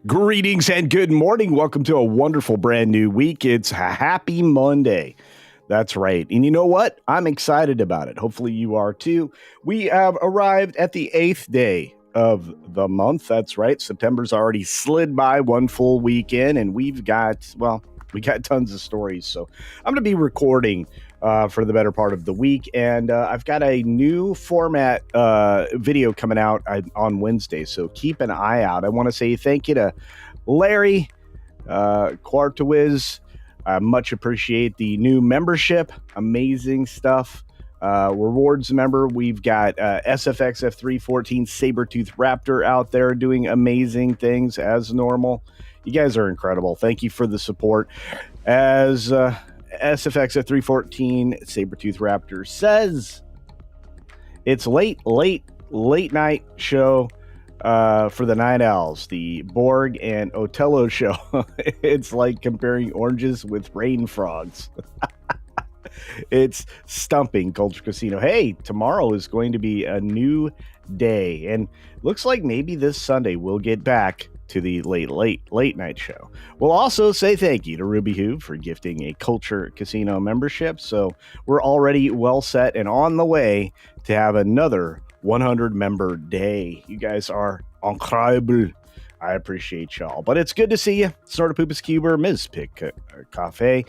Greetings and good morning. Welcome to a wonderful brand new week. It's a happy Monday. That's right. And you know what? I'm excited about it. Hopefully you are too. We have arrived at the 8th day of the month. That's right. September's already slid by one full weekend, and we got tons of stories. So I'm going to be recording for the better part of the week. And I've got a new format video coming out on Wednesday. So keep an eye out. I want to say thank you to Larry Quartwiz. I much appreciate the new membership. Amazing stuff. Rewards member, we've got SFX F314 Sabertooth Raptor out there doing amazing things as normal. You guys are incredible. Thank you for the support. As SFX F314 Sabertooth Raptor says, it's late night show for the Night Owls, the Borg and Otello show. It's like comparing oranges with rain frogs. It's stumping Culture Casino. Hey, tomorrow is going to be a new day, and looks like maybe this Sunday we'll get back to the late night show. We'll also say thank you to Ruby Hoo for gifting a Culture Casino membership. So we're already well set and on the way to have another 100 member day. You guys are incredible. I appreciate y'all. But it's good to see you. Snorta Poopas Cuber, Ms. Pick Cafe.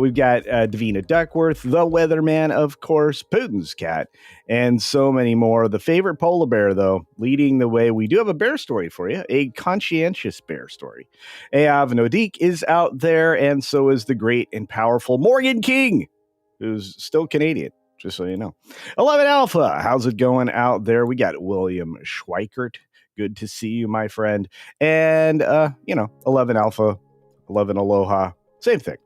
We've got Davina Duckworth, the Weatherman, of course, Putin's cat, and so many more. The favorite polar bear, though, leading the way. We do have a bear story for you, a conscientious bear story. Av Nodik is out there, and so is the great and powerful Morgan King, who's still Canadian. Just so you know. 11 Alpha, how's it going out there? We got William Schweikert. Good to see you, my friend. And, 11 Alpha, 11 Aloha. Same thing.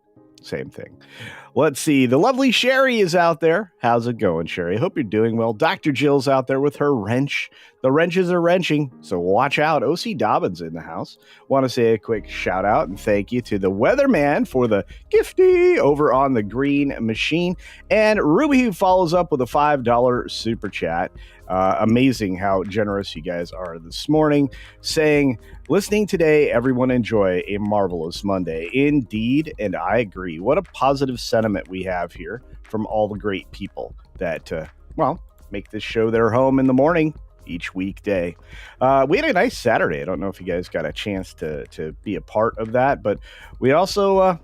Let's see. The lovely Sherry is out there. How's it going, Sherry? I hope you're doing well. Dr. Jill's out there with her wrench. The wrenches are wrenching, so watch out. OC Dobbins in the house. Want to say a quick shout out and thank you to the Weatherman for the gifty over on the Green Machine. And Ruby, who follows up with a $5 super chat. Amazing how generous you guys are this morning, saying, listening today, everyone enjoy a marvelous Monday. Indeed, and I agree. What a positive sentiment we have here from all the great people that, make this show their home in the morning each weekday. We had a nice Saturday. I don't know if you guys got a chance to be a part of that, but we also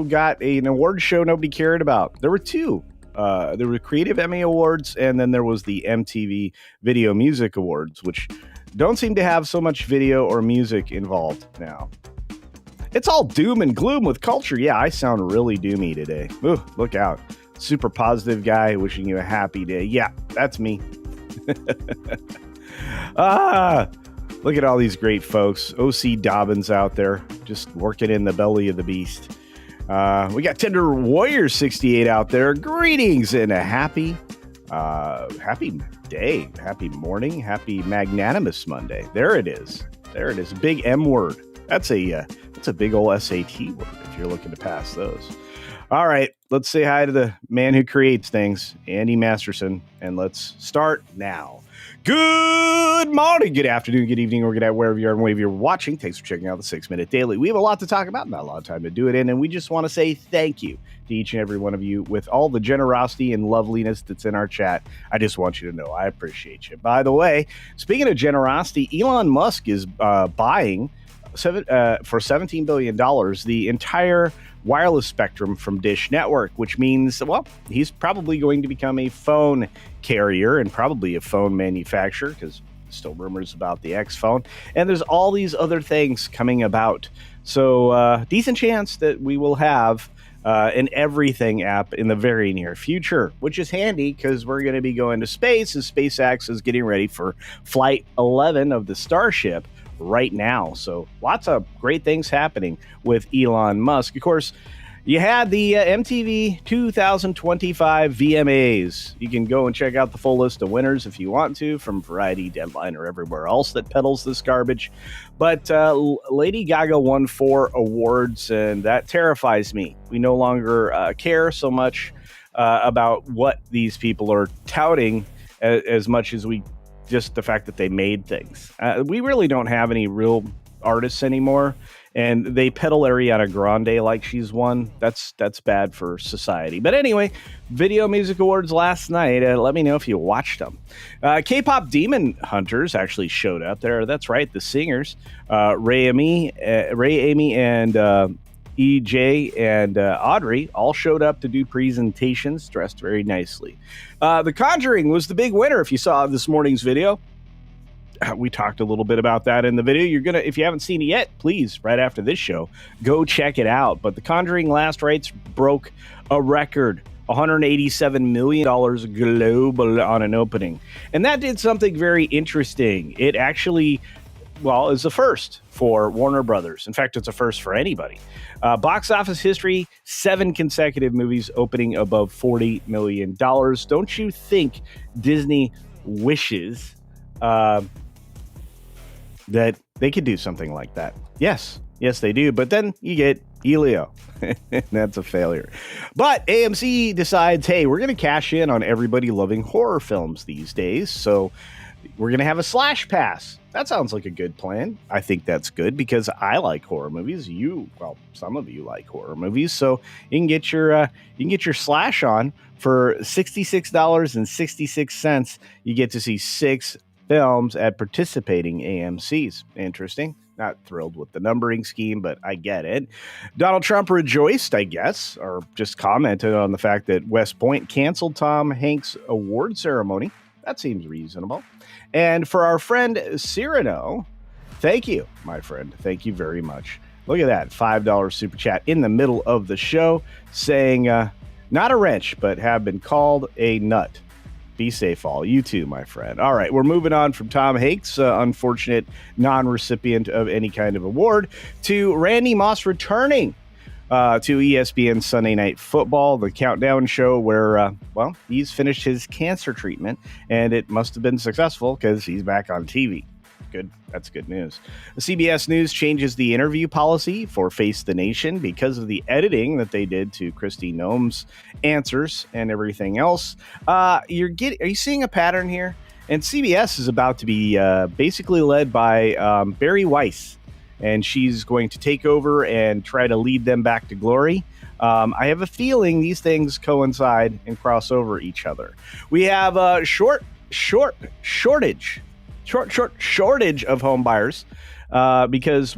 got an award show nobody cared about. There were two. There were Creative Emmy Awards, and then there was the MTV Video Music Awards, which don't seem to have so much video or music involved now. It's all doom and gloom with culture. Yeah, I sound really doomy today. Ooh, look out. Super positive guy wishing you a happy day. Yeah, that's me. Look at all these great folks. OC Dobbins out there just working in the belly of the beast. We got Tender Warrior 68 out there. Greetings and a happy day, happy morning, happy magnanimous Monday. There it is. Big M word. That's a big old SAT word if you're looking to pass those. All right, let's say hi to the man who creates things, Andy Masterson, and let's start now. Good morning, good afternoon, good evening, or good night, wherever you are and wherever you're watching. Thanks for checking out the 6 Minute Daily. We have a lot to talk about, not a lot of time to do it in, and we just want to say thank you to each and every one of you with all the generosity and loveliness that's in our chat. I just want you to know I appreciate you. By the way, speaking of generosity, Elon Musk is buying for $17 billion the entire wireless spectrum from Dish Network, which means, he's probably going to become a phone carrier and probably a phone manufacturer, because still rumors about the X phone. And there's all these other things coming about. So decent chance that we will have an everything app in the very near future, which is handy because we're going to be going to space, and SpaceX is getting ready for Flight 11 of the Starship right now. So lots of great things happening with Elon Musk. Of course, you had the MTV 2025 VMAs. You can go and check out the full list of winners if you want to, from Variety, Deadline, or everywhere else that peddles this garbage. But Lady Gaga won 4 awards, and that terrifies me. We no longer care so much about what these people are touting as much as we just the fact that they made things. We really don't have any real artists anymore, and they peddle Ariana Grande like she's one. That's bad for society. But anyway, Video Music Awards last night. Let me know if you watched them. K-pop Demon Hunters actually showed up there. That's right, the singers, Ray Amy, and EJ and Audrey all showed up to do presentations, dressed very nicely. The Conjuring was the big winner. If you saw this morning's video, we talked a little bit about that in the video. If you haven't seen it yet, please, right after this show, go check it out. But The Conjuring last rites broke a record, $187 million global on an opening. And that did something very interesting. It actually, is a first for Warner Brothers. In fact, it's a first for anybody. Box office history, 7 consecutive movies opening above $40 million. Don't you think Disney wishes that they could do something like that? Yes, they do. But then you get Elio. That's a failure. But AMC decides, hey, we're going to cash in on everybody loving horror films these days. So we're going to have a slash pass. That sounds like a good plan. I think that's good because I like horror movies. Some of you like horror movies. So you can get your slash on for $66.66. You get to see 6 films at participating AMCs. Interesting. Not thrilled with the numbering scheme, but I get it. Donald Trump rejoiced, I guess, or just commented on the fact that West Point canceled Tom Hanks' award ceremony. That seems reasonable. And for our friend Cyrano, thank you, my friend. Thank you very much. Look at that, $5 super chat in the middle of the show saying, not a wrench, but have been called a nut. Be safe, all. You too, my friend. All right, we're moving on from Tom Hanks, unfortunate non-recipient of any kind of award, to Randy Moss returning to ESPN Sunday Night Football, the countdown show where, he's finished his cancer treatment, and it must have been successful because he's back on TV. Good. That's good news. CBS News changes the interview policy for Face the Nation because of the editing that they did to Kristi Noem's answers and everything else. Are you seeing a pattern here? And CBS is about to be basically led by Barry Weiss, and she's going to take over and try to lead them back to glory. I have a feeling these things coincide and cross over each other. We have a shortage of home buyers because,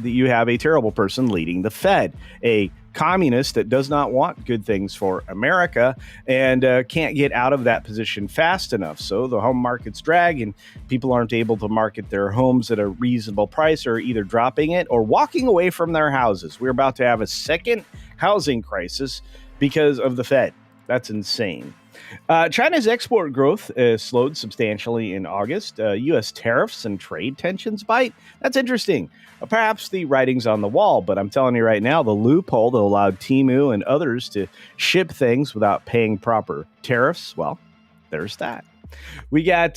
you have a terrible person leading the Fed, a communist that does not want good things for America and can't get out of that position fast enough. So the home market's drag and people aren't able to market their homes at a reasonable price, or either dropping it or walking away from their houses. We're about to have a second housing crisis because of the Fed. That's insane. China's export growth slowed substantially in August. U.S. tariffs and trade tensions bite. That's interesting. Perhaps the writing's on the wall, but I'm telling you right now, the loophole that allowed Temu and others to ship things without paying proper tariffs, there's that. We got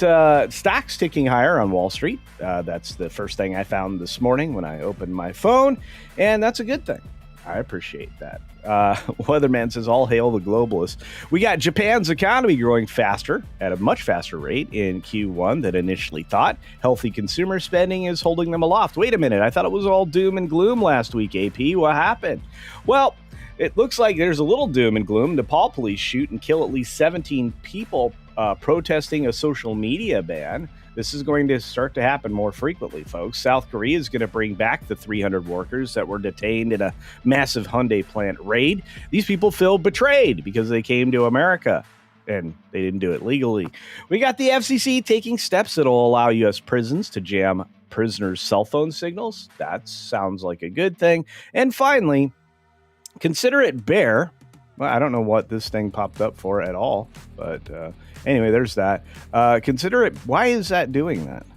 stocks ticking higher on Wall Street. That's the first thing I found this morning when I opened my phone, and that's a good thing. I appreciate that. Weatherman says, all hail the globalists. We got Japan's economy growing faster, at a much faster rate in Q1 than initially thought. Healthy consumer spending is holding them aloft. Wait a minute, I thought it was all doom and gloom last week, AP. What happened? Well, it looks like there's a little doom and gloom. Nepal police shoot and kill at least 17 people protesting a social media ban. This is going to start to happen more frequently, folks. South Korea is going to bring back the 300 workers that were detained in a massive Hyundai plant raid. These people feel betrayed because they came to America and they didn't do it legally. We got the FCC taking steps that will allow U.S. prisons to jam prisoners' cell phone signals. That sounds like a good thing. And finally, Considerate Bear. Well, I don't know what this thing popped up for at all, but anyway, there's that. Considerate, why is that doing that?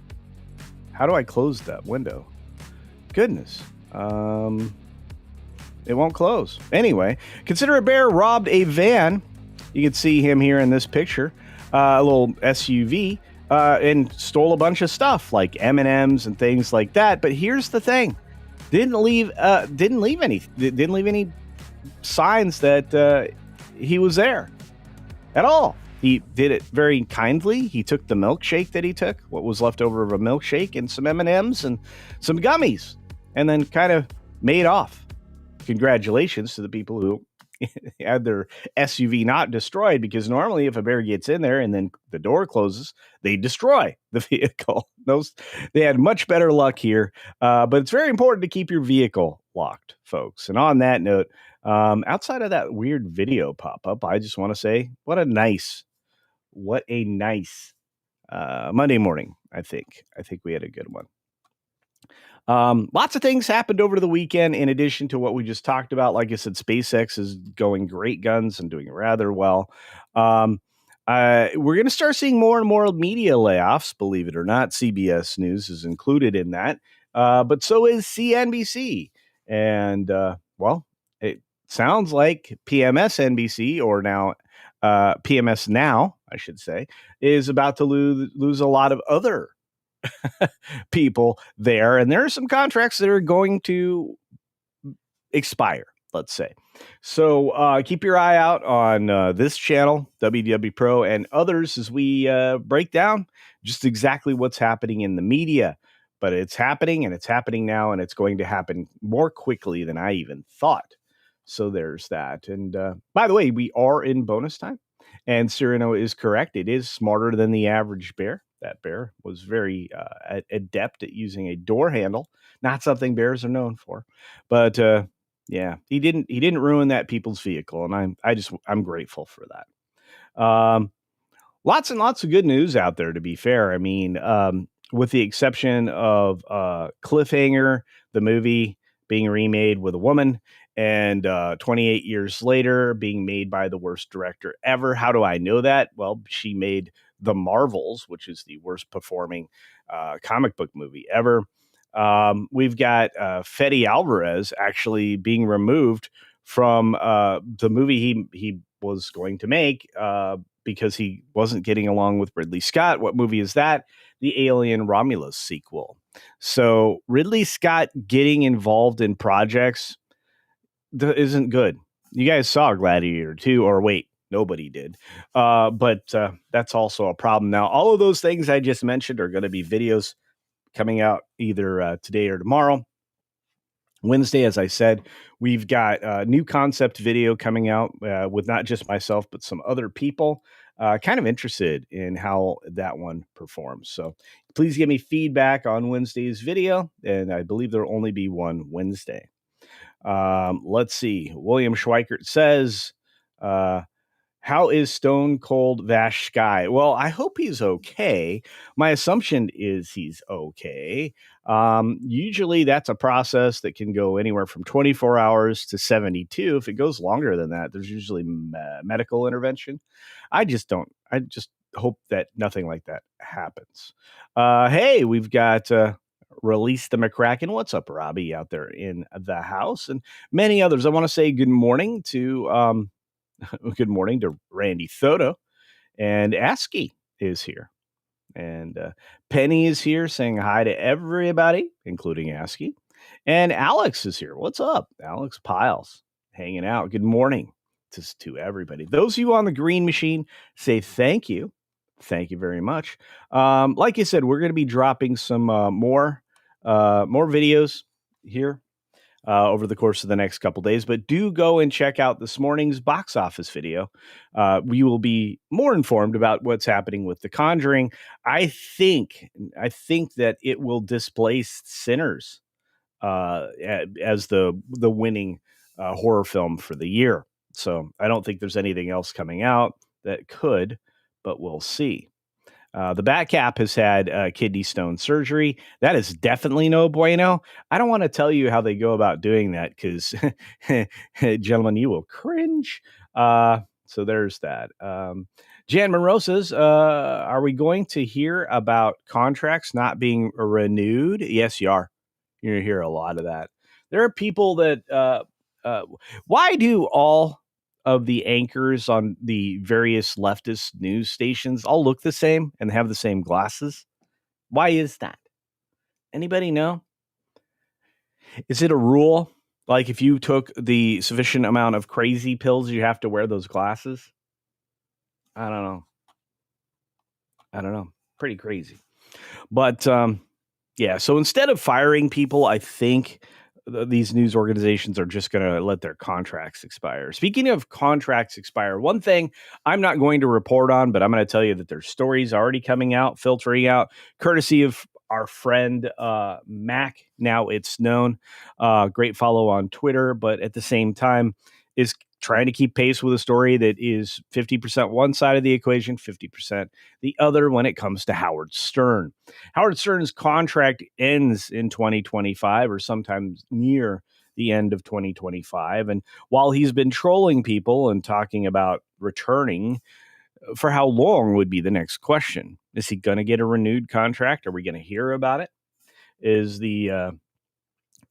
How do I close that window? Goodness. It won't close. Anyway, Considerate Bear robbed a van. You can see him here in this picture, a little SUV, and stole a bunch of stuff like M&Ms and things like that. But here's the thing: didn't leave any signs that he was there at all. He did it very kindly. He took the milkshake that he took, what was left over of a milkshake, and some M&Ms and some gummies, and then kind of made off. Congratulations to the people who had their SUV not destroyed, because normally if a bear gets in there and then the door closes, they destroy the vehicle. They had much better luck here, but it's very important to keep your vehicle locked, folks. And on that note, outside of that weird video pop-up, I just want to say what a nice Monday morning. I think we had a good one. Lots of things happened over the weekend in addition to what we just talked about. Like I said, SpaceX is going great guns and doing rather well. We're going to start seeing more and more media layoffs, believe it or not. CBS News is included in that, but so is CNBC. And, well, it sounds like PMS NBC, or now PMS Now, I should say, is about to lose a lot of other people there, and there are some contracts that are going to expire, let's say. So keep your eye out on this channel, WW Pro, and others as we break down just exactly what's happening in the media. But it's happening, and it's happening now, and it's going to happen more quickly than I even thought. So there's that. And by the way, we are in bonus time, and Cyrano is correct. It is smarter than the average bear. That bear was very adept at using a door handle, not something bears are known for. But yeah, he didn't ruin that people's vehicle, and I'm grateful for that. Lots and lots of good news out there, to be fair. I mean, with the exception of Cliffhanger, the movie being remade with a woman, and 28 years later being made by the worst director ever. How do I know that? Well, she made The Marvels, which is the worst performing comic book movie ever. We've got Fede Alvarez actually being removed from the movie he was going to make because he wasn't getting along with Ridley Scott. What movie is that? The Alien Romulus sequel. So Ridley Scott getting involved in projects isn't good. You guys saw Gladiator 2, or wait, nobody did. But that's also a problem. Now, all of those things I just mentioned are going to be videos coming out either today or tomorrow. Wednesday, as I said, we've got a new concept video coming out with not just myself, but some other people. Kind of interested in how that one performs. So please give me feedback on Wednesday's video, and I believe there'll only be one Wednesday. Let's see. William Schweikert says, how is Stone Cold Vash Sky? Well, I hope he's okay. My assumption is he's okay. Usually that's a process that can go anywhere from 24 hours to 72. If it goes longer than that, there's usually medical intervention. I just hope that nothing like that happens. Hey, we've got Release the McCracken. What's up, Robbie, out there in the house, and many others. I want to say good morning to good morning to Randy Thoto, and ASCII is here, and Penny is here saying hi to everybody, including ASCII, and Alex is here. What's up, Alex Piles, hanging out. Good morning to everybody. Those of you on the green machine, say thank you. Thank you very much. Like I said, we're going to be dropping some more videos here over the course of the next couple days, but do go and check out this morning's box office video. We will be more informed about what's happening with The Conjuring. I think that it will displace Sinners as the winning horror film for the year. So I don't think there's anything else coming out that could, but we'll see. The Batcap has had kidney stone surgery. That is definitely no bueno. I don't want to tell you how they go about doing that because, gentlemen, you will cringe. So there's that. Jan Monroe says, are we going to hear about contracts not being renewed? Yes, you are. You're going to hear a lot of that. There are people that, why do all of the anchors on the various leftist news stations all look the same and have the same glasses? Why is that? Anybody know? Is it a rule? Like if you took the sufficient amount of crazy pills, you have to wear those glasses? I don't know. I don't know. Pretty crazy. But yeah, so instead of firing people, I think these news organizations are just going to let their contracts expire. Speaking of contracts expire, one thing I'm not going to report on, but I'm going to tell you that there's stories already coming out, filtering out, courtesy of our friend Mac. Now it's known. Great follow on Twitter, but at the same time is trying to keep pace with a story that is 50% one side of the equation, 50% the other when it comes to Howard Stern. Howard Stern's contract ends in 2025 or sometimes near the end of 2025. And while he's been trolling people and talking about returning, for how long would be the next question? Is he going to get a renewed contract? Are we going to hear about it? Is the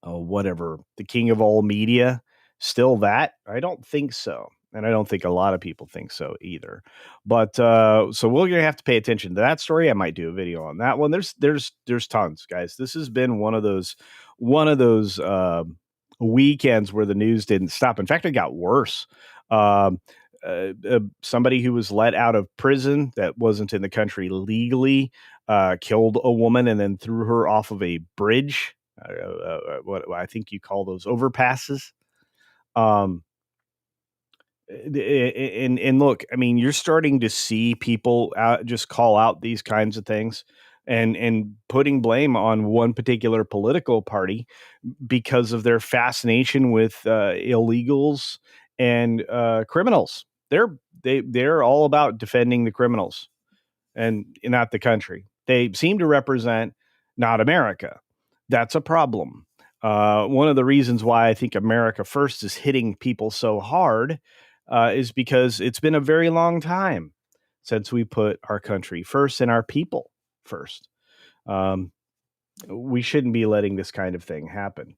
whatever, the king of all media still that? I don't think so. And I don't think a lot of people think so either. But so we're gonna have to pay attention to that story. I might do a video on that one. There's tons, guys. This has been one of those weekends where the news didn't stop. In fact, it got worse. Somebody who was let out of prison that wasn't in the country legally killed a woman and then threw her off of a bridge. What I think you call those overpasses. And look, I mean, you're starting to see people just call out these kinds of things and putting blame on one particular political party because of their fascination with illegals and criminals. They're all about defending the criminals and not the country. They seem to represent not America. That's a problem. One of the reasons why I think America First is hitting people so hard is because it's been a very long time since we put our country first and our people first. We shouldn't be letting this kind of thing happen.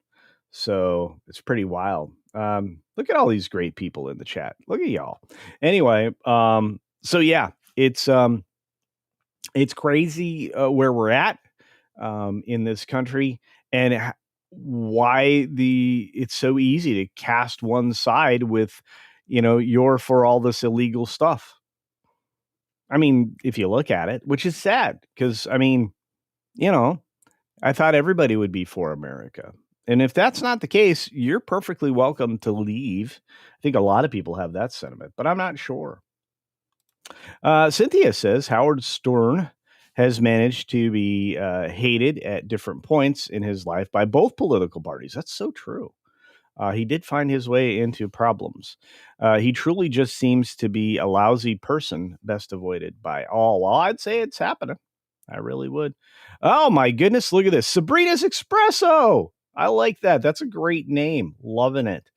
So it's pretty wild. Look at all these great people in the chat. Look at y'all. Anyway, so yeah, it's crazy where we're at in this country and why it's so easy to cast one side with, you're for all this illegal stuff. I mean, if you look at it, which is sad because, I mean, I thought everybody would be for America. And if that's not the case, you're perfectly welcome to leave. I think a lot of people have that sentiment, but I'm not sure. Cynthia says Howard Stern has managed to be hated at different points in his life by both political parties. That's so true. He did find his way into problems. He truly just seems to be a lousy person, best avoided by all. Well, I'd say it's happening. I really would. Oh, my goodness. Look at this. Sabrina's Espresso. I like that. That's a great name. Loving it.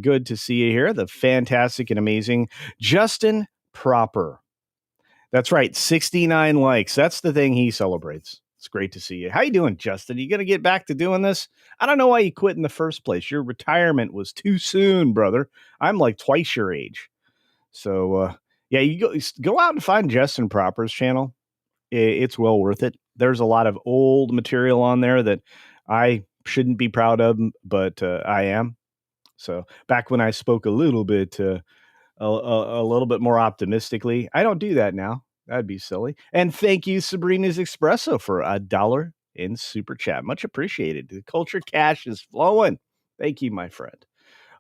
Good to see you here. The fantastic and amazing Justin Proper. That's right. 69 likes. That's the thing he celebrates. It's great to see you. How you doing, Justin? You going to get back to doing this? I don't know why you quit in the first place. Your retirement was too soon, brother. I'm like twice your age. So, yeah, you go out and find Justin Proper's channel. It's well worth it. There's a lot of old material on there that I shouldn't be proud of, but I am. So back when I spoke a little bit more optimistically, I don't do that now. That'd be silly. And thank you, Sabrina's Espresso, for $1 in super chat. Much appreciated. The culture cash is flowing. Thank you, my friend.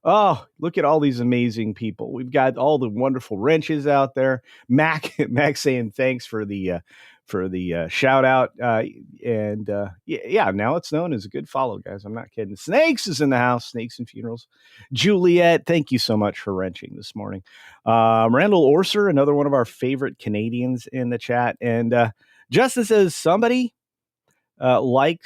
Oh, look at all these amazing people. We've got all the wonderful wrenches out there. Mac saying thanks for the shout out. Yeah, now it's known as a good follow, guys. I'm not kidding. Snakes is in the house. Snakes and Funerals. Juliet, thank you so much for wrenching this morning. Randall Orser, another one of our favorite Canadians in the chat. And Justin says, somebody like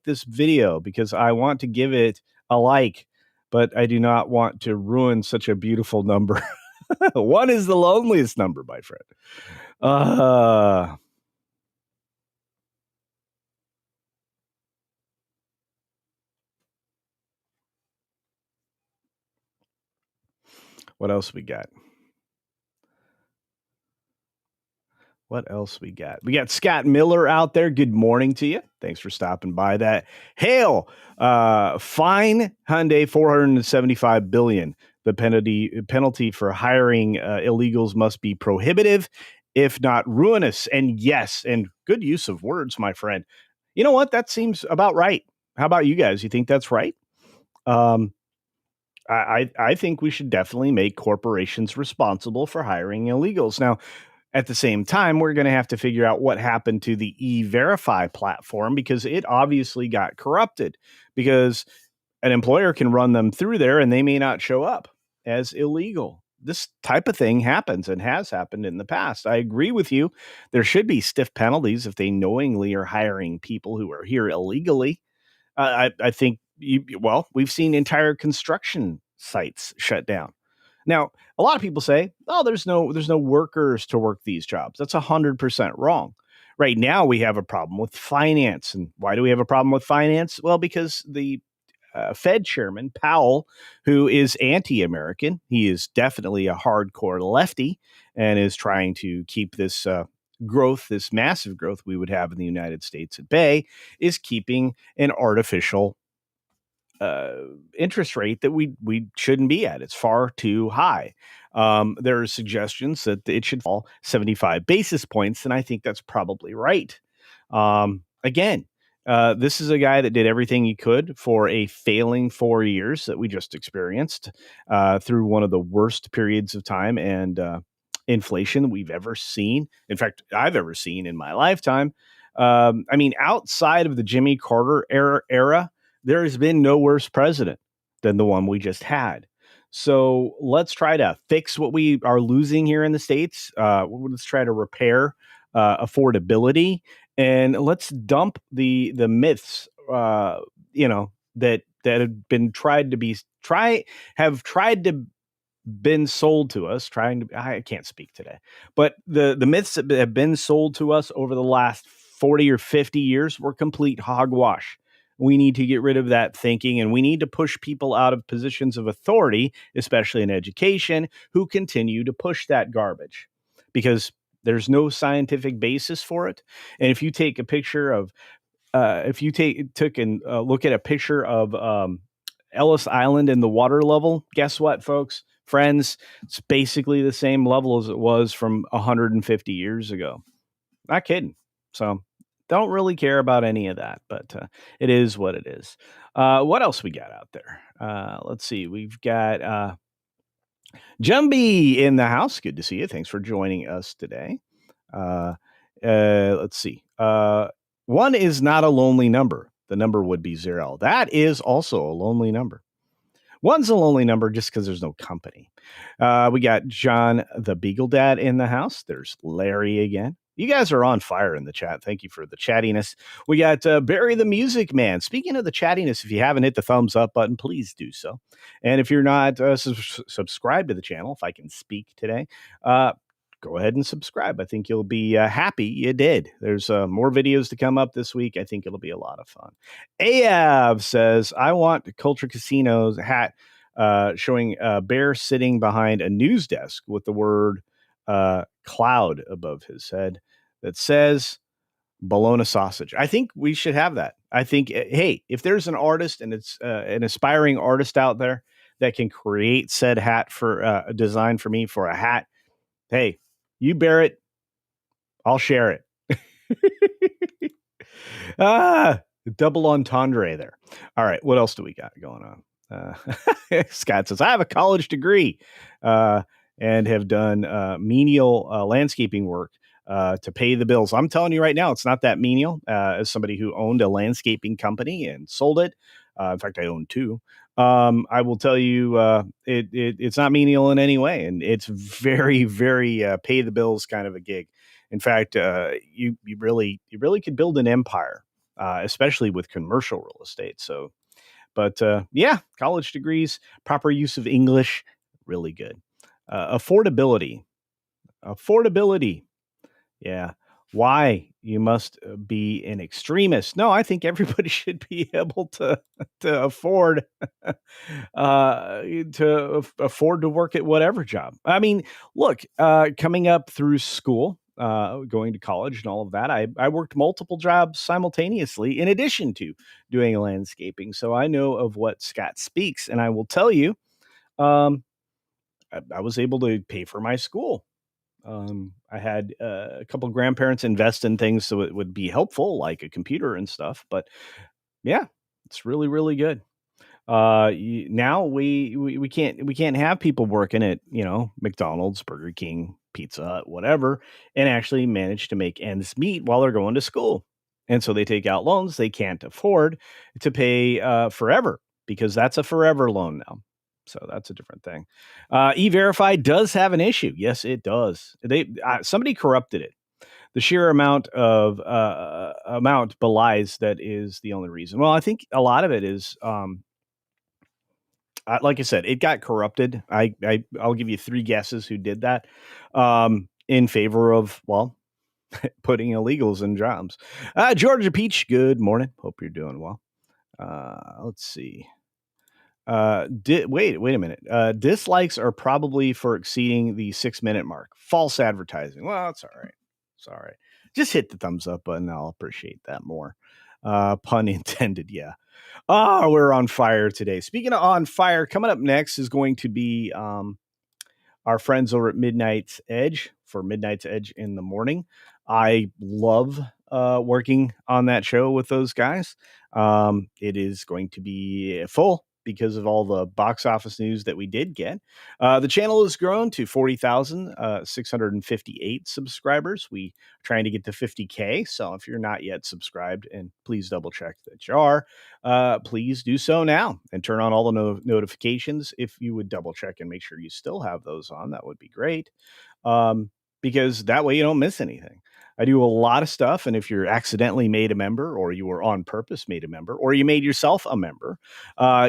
this video because I want to give it a like, but I do not want to ruin such a beautiful number. One is the loneliest number, my friend. What else we got? What else we got? We got Scott Miller out there. Good morning to you. Thanks for stopping by. That hail fine Hyundai $475 billion. The penalty for hiring illegals must be prohibitive if not ruinous. And yes, and good use of words, my friend. You know what? That seems about right. How about you guys? You think that's right? Um, I think we should definitely make corporations responsible for hiring illegals. Now, at the same time, we're going to have to figure out what happened to the E-Verify platform because it obviously got corrupted because an employer can run them through there and they may not show up as illegal. This type of thing happens and has happened in the past. I agree with you. There should be stiff penalties if they knowingly are hiring people who are here illegally. I think we've seen entire construction sites shut down. Now, a lot of people say, "Oh, there's no workers to work these jobs." That's 100% wrong. Right now, we have a problem with finance, and why do we have a problem with finance? Well, because the Fed chairman Powell, who is anti-American, he is definitely a hardcore lefty, and is trying to keep this growth, this massive growth we would have in the United States at bay, is keeping an artificial uh, interest rate that we shouldn't be at. It's far too high. There are suggestions that it should fall 75 basis points, and I think that's probably right. Again, this is a guy that did everything he could for a failing 4 years that we just experienced through one of the worst periods of time and inflation we've ever seen. In fact, I've ever seen in my lifetime. I mean, outside of the Jimmy Carter era, there has been no worse president than the one we just had. So let's try to fix what we are losing here in the States. Let's try to repair affordability, and let's dump the myths, that have been tried to been sold to us. I can't speak today, but the myths that have been sold to us over the last 40 or 50 years were complete hogwash. We need to get rid of that thinking, and we need to push people out of positions of authority, especially in education, who continue to push that garbage because there's no scientific basis for it. And if you take a picture of if you took and look at a picture of Ellis Island and the water level, guess what, folks, friends? It's basically the same level as it was from 150 years ago. Not kidding. So don't really care about any of that, but it is what it is. What else we got out there? Let's see. We've got Jumby in the house. Good to see you. Thanks for joining us today. Let's see. One is not a lonely number. The number would be 0. That is also a lonely number. One's a lonely number just because there's no company. We got John the Beagle Dad in the house. There's Larry again. You guys are on fire in the chat. Thank you for the chattiness. We got Barry the Music Man. Speaking of the chattiness, if you haven't hit the thumbs up button, please do so. And if you're not subscribed to the channel, if I can speak today, go ahead and subscribe. I think you'll be happy you did. There's more videos to come up this week. I think it'll be a lot of fun. Av says, I want Culture Casino's hat showing a bear sitting behind a news desk with the word cloud above his head that says bologna sausage. I think we should have that. I think, hey, if there's an artist and it's an aspiring artist out there that can create said hat for a design for me for a hat, hey, you bear it. I'll share it. Double entendre there. All right. What else do we got going on? Scott says, I have a college degree and have done menial landscaping work to pay the bills. I'm telling you right now, it's not that menial. As somebody who owned a landscaping company and sold it, in fact, I own 2. I will tell you, it's not menial in any way, and it's very, very pay the bills kind of a gig. In fact, you really could build an empire, especially with commercial real estate. So, but yeah, college degrees, proper use of English, really good. Affordability. Yeah. Why you must be an extremist? No, I think everybody should be able to afford afford to work at whatever job. I mean, look, coming up through school, going to college and all of that, I worked multiple jobs simultaneously in addition to doing landscaping. So I know of what Scott speaks, and I will tell you, I was able to pay for my school. I had a couple grandparents invest in things so it would be helpful, like a computer and stuff. But yeah, it's really, really good. Now we can't have people working at, McDonald's, Burger King, Pizza Hut, whatever, and actually manage to make ends meet while they're going to school. And so they take out loans they can't afford to pay forever, because that's a forever loan now. So that's a different thing. E-Verify does have an issue. Yes, it does. Somebody corrupted it. The sheer amount belies that is the only reason. Well, I think a lot of it is, like I said, it got corrupted. I'll give you three guesses who did that, in favor of, well, putting illegals in jobs. Georgia Peach, good morning. Hope you're doing well. Let's see. Wait a minute. Dislikes are probably for exceeding the 6-minute mark. False advertising. Well, it's all right. It's all right. Just hit the thumbs up button. I'll appreciate that more. Pun intended. Yeah. Oh, we're on fire today. Speaking of on fire, coming up next is going to be our friends over at Midnight's Edge for Midnight's Edge in the morning. I love working on that show with those guys. It is going to be full because of all the box office news that we did get. The channel has grown to 40,658 subscribers. We are trying to get to 50K. So if you're not yet subscribed, and please double check that you are, please do so now and turn on all the notifications. If you would double check and make sure you still have those on, that would be great. Because that way you don't miss anything. I do a lot of stuff, and if you're accidentally made a member, or you were on purpose made a member, or you made yourself a member,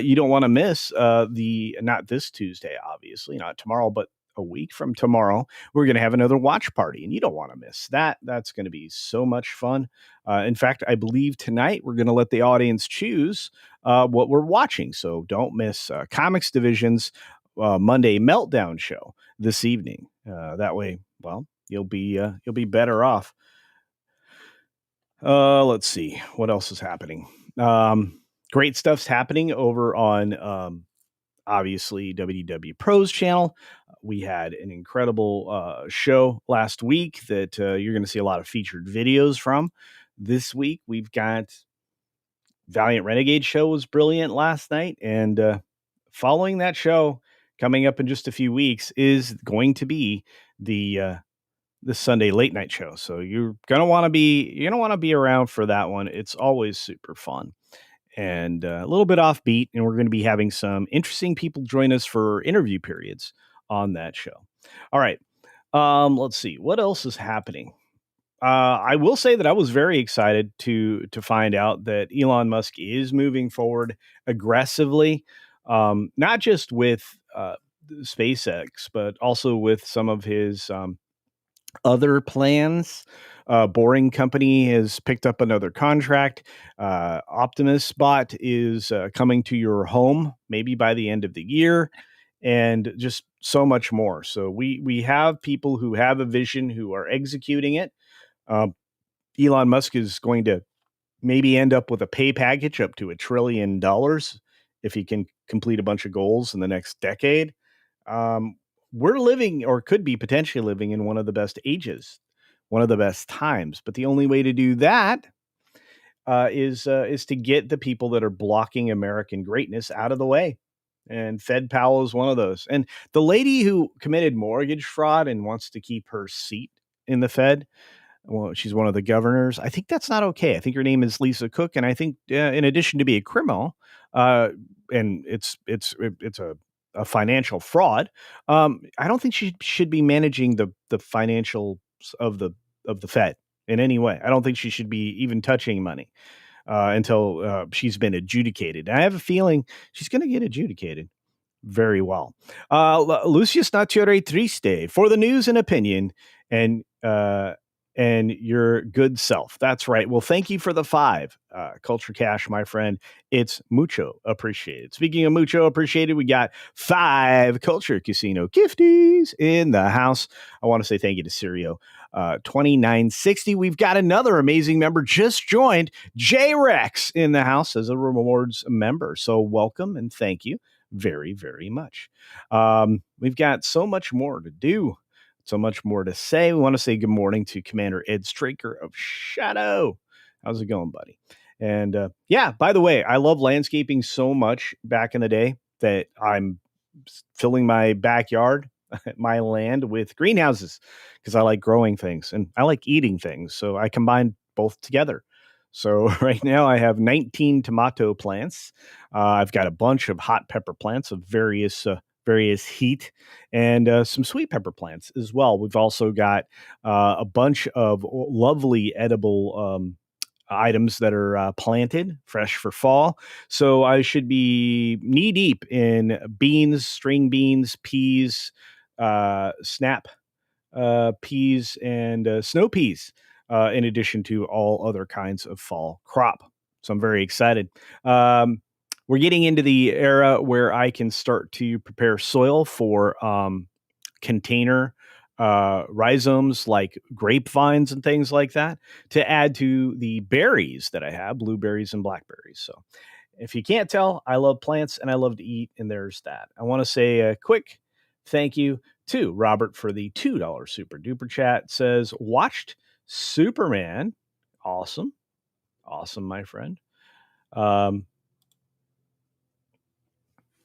you don't want to miss not this Tuesday, obviously, not tomorrow, but a week from tomorrow, we're going to have another watch party, and you don't want to miss that. That's going to be so much fun. In fact, I believe tonight we're going to let the audience choose what we're watching. So don't miss Comics Division's Monday Meltdown show this evening. That way, well, you'll be better off. Let's see what else is happening. Great stuff's happening over on obviously WDW Pro's channel. We had an incredible show last week that you're going to see a lot of featured videos from. This week we've got Valiant Renegade show was brilliant last night, and following that show, coming up in just a few weeks, is going to be the Sunday late night show. So you're gonna want to be around for that one. It's always super fun and a little bit offbeat, and we're going to be having some interesting people join us for interview periods on that show. All right, let's see what else is happening. I will say that I was very excited to find out that Elon Musk is moving forward aggressively, not just with SpaceX, but also with some of his other plans. Boring Company has picked up another contract. Optimus Bot is coming to your home maybe by the end of the year, and just so much more. So we have people who have a vision, who are executing it. Elon Musk is going to maybe end up with a pay package up to $1 trillion if he can complete a bunch of goals in the next decade. We're living, or could be potentially living, in one of the best ages, one of the best times. But the only way to do that is to get the people that are blocking American greatness out of the way. And Fed Powell is one of those. And the lady who committed mortgage fraud and wants to keep her seat in the Fed, well, she's one of the governors. I think that's not okay. I think her name is Lisa Cook, and I think in addition to be a criminal, and it's a financial fraud, I don't think she should be managing the financials of the Fed in any way. I don't think she should be even touching money until she's been adjudicated. And I have a feeling she's going to get adjudicated very well. Lucius Nature Triste for the news and opinion, and your good self. That's right. Well, thank you for the 5, Culture Cash, my friend. It's mucho appreciated. Speaking of mucho appreciated, we got 5 Culture Casino gifties in the house. I want to say thank you to Sirio 2960. We've got another amazing member just joined, J Rex, in the house as a rewards member. So welcome and thank you very, very much. We've got so much more to do So much more to say. We want to say good morning to Commander Ed Straker of Shadow. How's it going, buddy? And yeah, by the way, I love landscaping so much back in the day that I'm filling my backyard, my land with greenhouses because I like growing things and I like eating things. So I combine both together. So right now I have 19 tomato plants. I've got a bunch of hot pepper plants of various heat and some sweet pepper plants as well. We've also got a bunch of lovely edible items that are planted fresh for fall. So I should be knee deep in beans, string beans, peas, snap peas, and snow peas, in addition to all other kinds of fall crop. So I'm very excited. We're getting into the era where I can start to prepare soil for container rhizomes like grapevines and things like that to add to the berries that I have, blueberries and blackberries. So if you can't tell, I love plants and I love to eat, and there's that. I want to say a quick thank you to Robert for the $2 super duper chat. It says, watched Superman. Awesome. Awesome, my friend. On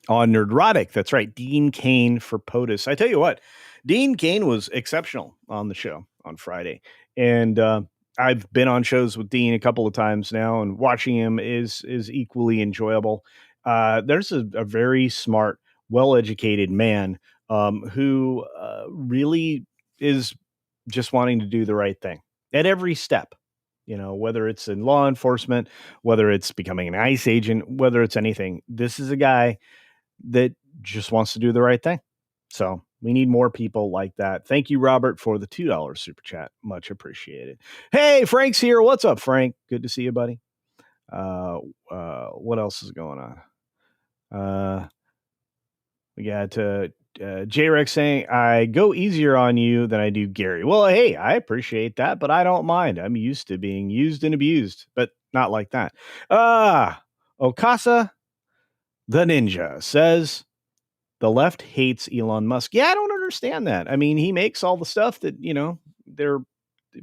Nerdrotic. That's right. Dean Cain for POTUS. I tell you what, Dean Cain was exceptional on the show on Friday. And I've been on shows with Dean a couple of times now, and watching him is equally enjoyable. There's a very smart, well-educated man who really is just wanting to do the right thing at every step. You know, whether it's in law enforcement, whether it's becoming an ICE agent, whether it's anything, this is a guy that just wants to do the right thing. So we need more people like that. Thank you, Robert, for the $2 super chat. Much appreciated. Hey, Frank's here. What's up, Frank? Good to see you, buddy. What else is going on? We got J-Rex saying, I go easier on you than I do Gary. Well, hey, I appreciate that, but I don't mind. I'm used to being used and abused, but not like that. Okasa the Ninja says, the left hates Elon Musk. Yeah, I don't understand that. I mean, he makes all the stuff that, you know, they're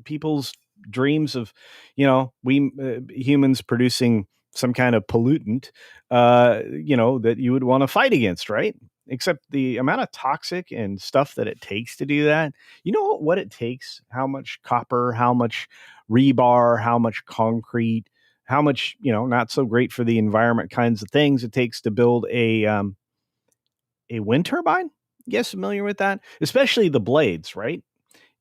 people's dreams of, you know, we humans producing some kind of pollutant, you know, that you would want to fight against, right? Except the amount of toxic and stuff that it takes to do that. You know what it takes? How much copper, how much rebar, how much concrete, how much, you know, not so great for the environment kinds of things it takes to build a wind turbine. You guys familiar with that? Especially the blades, right?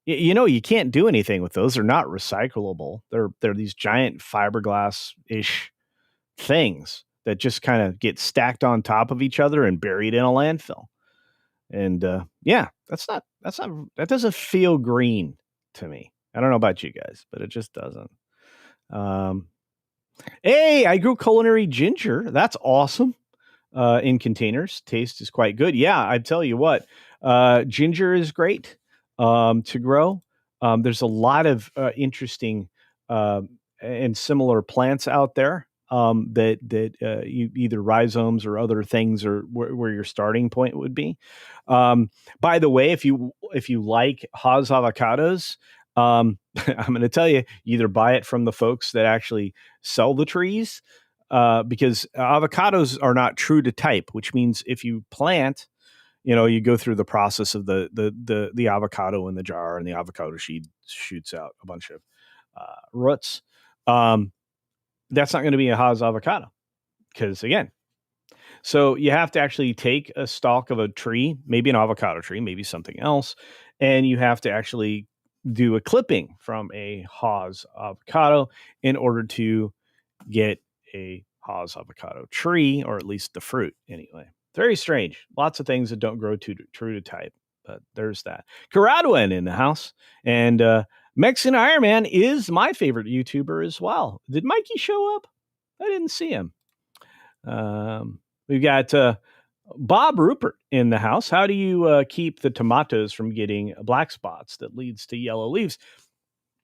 You know, you can't do anything with those. They're not recyclable. They're these giant fiberglass-ish things that just kind of get stacked on top of each other and buried in a landfill. And yeah, that doesn't feel green to me. I don't know about you guys, but it just doesn't. Hey, I grew culinary ginger. That's awesome. In containers. Taste is quite good. Yeah, I tell you what, ginger is great to grow. There's a lot of interesting and similar plants out there that you either rhizomes or other things or where your starting point would be. By the way, if you like Haas avocados, I'm going to tell you, either buy it from the folks that actually sell the trees, because avocados are not true to type, which means if you plant, you know, you go through the process of the avocado in the jar, and the avocado shoots out a bunch of roots. That's not going to be a Haas avocado, because again, so you have to actually take a stalk of a tree, maybe an avocado tree, maybe something else, and you have to actually do a clipping from a Haas avocado in order to get a Haas avocado tree, or at least the fruit anyway. Very strange. Lots of things that don't grow true to type, but there's that. Caradwin in the house, and Mexican Iron Man is my favorite YouTuber as well. Did Mikey show up? I didn't see him. We've got Bob Rupert in the house. How do you keep the tomatoes from getting black spots that leads to yellow leaves?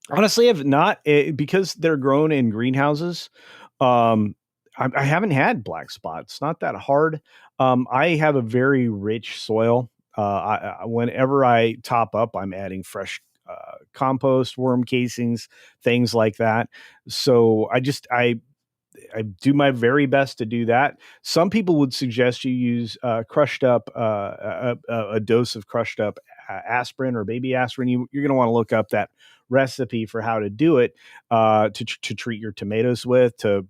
Honestly, I've not, because they're grown in greenhouses. I haven't had black spots. Not that hard. I have a very rich soil. Whenever I top up, I'm adding fresh compost, worm casings, things like that. So I do my very best to do that. Some people would suggest you use crushed up a dose of crushed up aspirin or baby aspirin. You're going to want to look up that recipe for how to do it to treat your tomatoes with to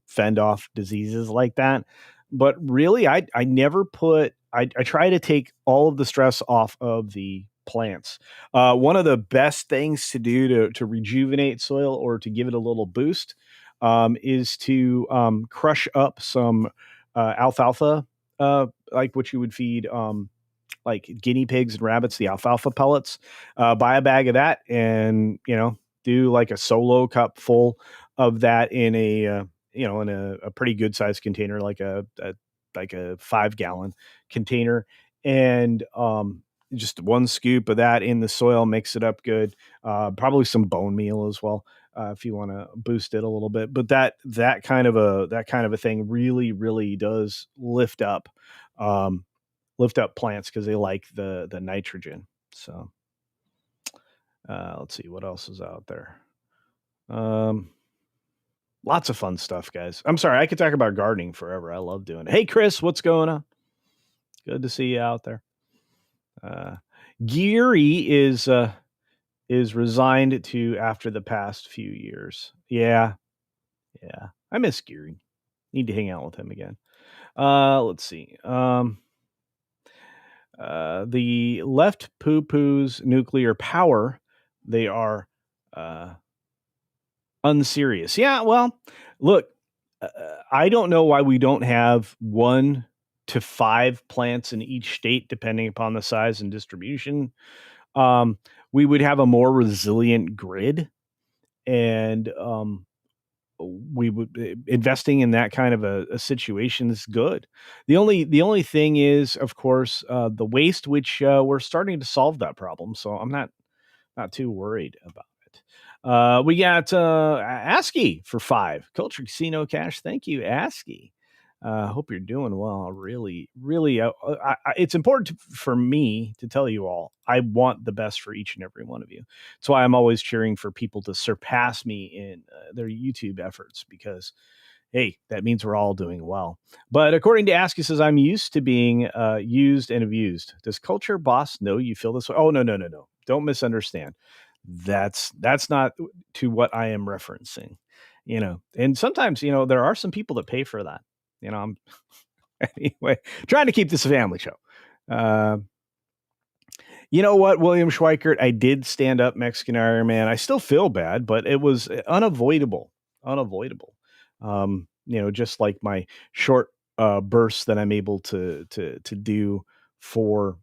fend off diseases like that. But really, I never put. I try to take all of the stress off of the plants. One of the best things to do to rejuvenate soil or to give it a little boost is to crush up some alfalfa, like what you would feed like guinea pigs and rabbits, the alfalfa pellets. Buy a bag of that, and do like a solo cup full of that in a pretty good sized container, like a 5 gallon container, and just one scoop of that in the soil, mix it up good. Probably some bone meal as well if you want to boost it a little bit. But that kind of a thing really does lift up plants because they like the nitrogen. So let's see what else is out there. Um, Lots of fun stuff, guys. I'm sorry, I could talk about gardening forever. I love doing it. Hey, Chris, what's going on? Good to see you out there. Uh, Geary is resigned to after the past few years. Yeah, yeah. I miss Geary. Need to hang out with him again. Let's see. The left poo poo's nuclear power. They are uh, unserious. Yeah, well, look, I don't know why we don't have 1 to 5 plants in each state, depending upon the size and distribution. Um, we would have a more resilient grid, and we would investing in that kind of a situation is good. The only thing is, of course, the waste, which we're starting to solve that problem. So I'm not too worried about it. We got ASCII for 5 Culture Casino Cash. Thank you, ASCII. Hope you're doing well. Really, it's important for me to tell you all, I want the best for each and every one of you. That's why I'm always cheering for people to surpass me in their YouTube efforts, because hey, that means we're all doing well. But according to ASCII, says I'm used to being used and abused. Does Culture Boss know you feel this way? Oh, no. Don't misunderstand. That's not to what I am referencing. And sometimes there are some people that pay for that. I'm anyway trying to keep this a family show. Uh, you know what, William Schweikert? I did stand up Mexican Iron Man. I still feel bad, but it was unavoidable. Unavoidable. Just like my short bursts that I'm able to do for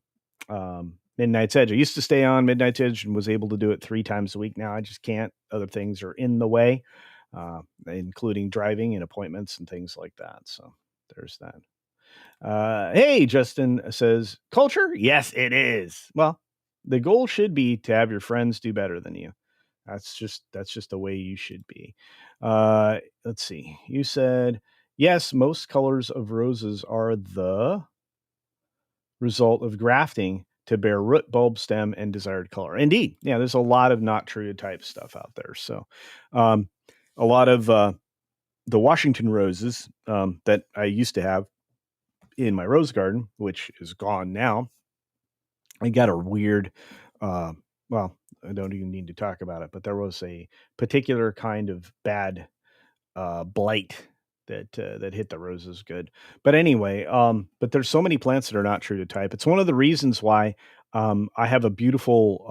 Midnight's Edge. I used to stay on Midnight's Edge and was able to do it 3 times a week. Now I just can't. Other things are in the way, including driving and appointments and things like that. So there's that. Hey, Justin says, culture? Yes, it is. Well, the goal should be to have your friends do better than you. That's just the way you should be. Let's see. You said, yes, most colors of roses are the result of grafting to bear root, bulb, stem, and desired color. Indeed. Yeah, there's a lot of not true to type stuff out there. So a lot of the Washington roses that I used to have in my rose garden, which is gone now. I got a weird, well, I don't even need to talk about it, but there was a particular kind of bad blight that hit the roses good. But anyway, but there's so many plants that are not true to type. It's one of the reasons why I have a beautiful,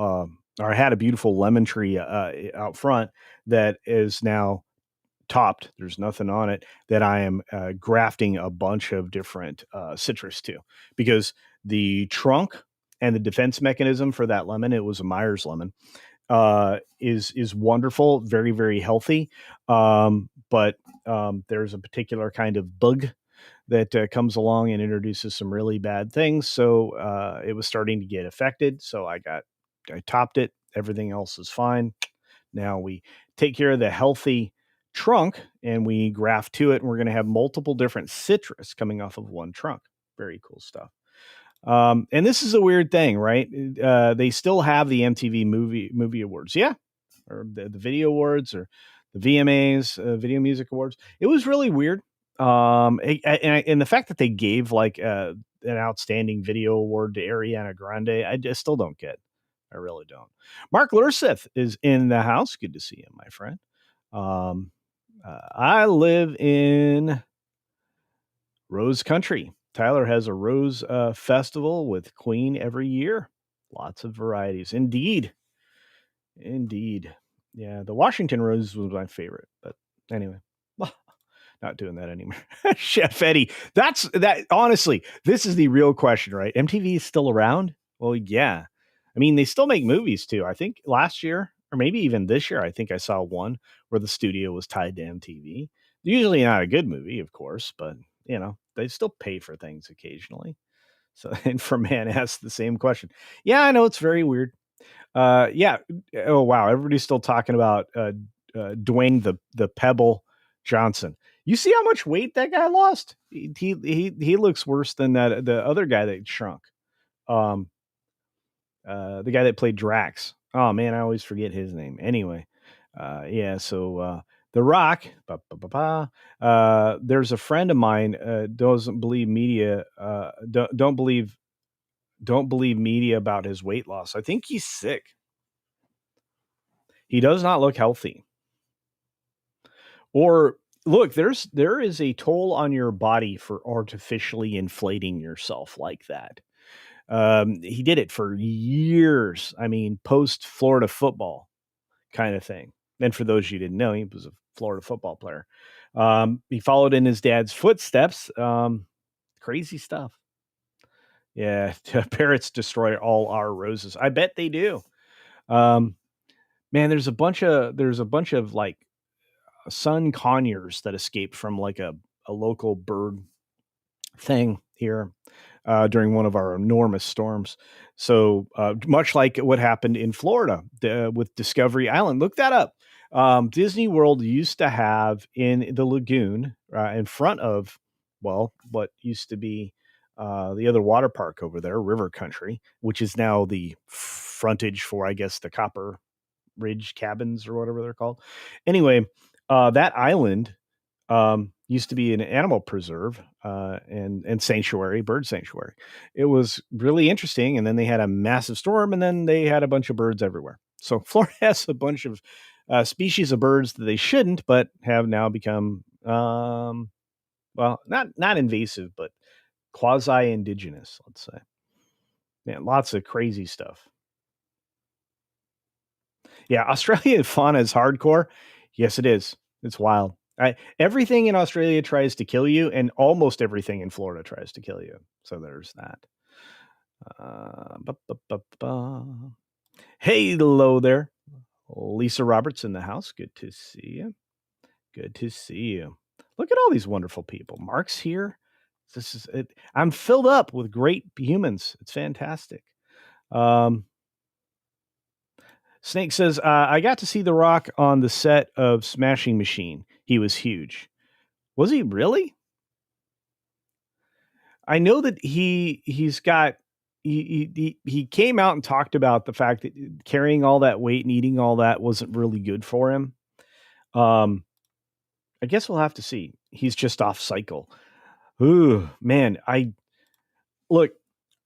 or I had a beautiful lemon tree out front that is now topped. There's nothing on it, that I am grafting a bunch of different citrus to, because the trunk and the defense mechanism for that lemon, it was a Myers lemon, is wonderful, very, very healthy. But there's a particular kind of bug that comes along and introduces some really bad things. So it was starting to get affected. So I topped it. Everything else is fine. Now we take care of the healthy trunk and we graft to it, and we're going to have multiple different citrus coming off of one trunk. Very cool stuff. And this is a weird thing, right? They still have the MTV movie awards, yeah, or the video awards or the VMAs, Video Music Awards. It was really weird. And the fact that they gave like an outstanding video award to Ariana Grande, I just still don't get. I really don't. Mark Lurseth is in the house. Good to see you, my friend. Um, I live in Rose Country. Tyler has a rose festival with Queen every year. Lots of varieties. Indeed. Yeah, the Washington rose was my favorite, but anyway, not doing that anymore. Chef Eddie, that's that. Honestly, this is the real question, right? MTV is still around? Well, yeah. I mean, they still make movies too. I think last year, or maybe even this year, I think I saw one where the studio was tied to MTV. Usually not a good movie, of course, but they still pay for things occasionally. So, and for man asked the same question. Yeah, I know it's very weird. Yeah. Oh wow, everybody's still talking about Dwayne the Pebble Johnson. You see how much weight that guy lost? He looks worse than that the other guy that shrunk. Um, the guy that played Drax. Oh man, I always forget his name. Anyway, yeah. So The Rock. There's a friend of mine doesn't believe media. Don't believe media about his weight loss. I think he's sick. He does not look healthy. Or look, there is a toll on your body for artificially inflating yourself like that. He did it for years. I mean, post Florida football kind of thing. And for those you didn't know, he was a Florida football player. He followed in his dad's footsteps. Crazy stuff. Yeah, parrots destroy all our roses. I bet they do. Um, man, there's a bunch of like sun conures that escaped from like a local bird thing here during one of our enormous storms. So much like what happened in Florida with Discovery Island, look that up. Disney World used to have in the lagoon in front of, well, what used to be the other water park over there, River Country, which is now the frontage for, I guess, the Copper Ridge cabins or whatever they're called. Anyway, that island used to be an animal preserve and sanctuary, bird sanctuary. It was really interesting, and then they had a massive storm, and then they had a bunch of birds everywhere. So Florida has a bunch of species of birds that they shouldn't, but have now become well, not invasive, but quasi indigenous. Let's say, man, lots of crazy stuff. Yeah, Australian fauna is hardcore. Yes, it is. It's wild. Everything in Australia tries to kill you, and almost everything in Florida tries to kill you. So there's that. Ba, ba, ba, ba. Hey, hello there. Lisa Roberts in the house. Good to see you. Good to see you. Look at all these wonderful people. Mark's here. This is it. I'm filled up with great humans. It's fantastic. Um, Snake says, I got to see The Rock on the set of Smashing Machine. He was huge. Was he really? I know that he's got he came out and talked about the fact that carrying all that weight and eating all that wasn't really good for him. I guess we'll have to see. He's just off cycle. Ooh, man, look,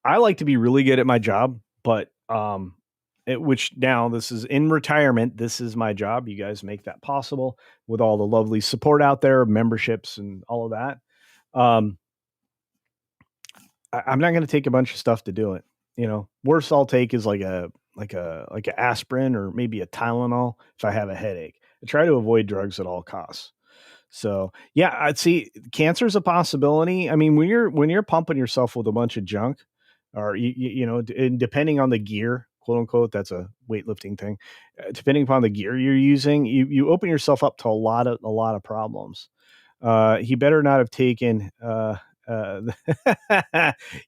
I like to be really good at my job, but which now this is in retirement. This is my job. You guys make that possible with all the lovely support out there, memberships, and all of that. I'm not going to take a bunch of stuff to do it. Worst I'll take is like a aspirin or maybe a Tylenol if I have a headache. I try to avoid drugs at all costs. So yeah, I'd see cancer is a possibility. I mean, when you're pumping yourself with a bunch of junk, or and depending on the gear, quote unquote, that's a weightlifting thing. Depending upon the gear you're using, you open yourself up to a lot of problems. He better not have taken. Uh,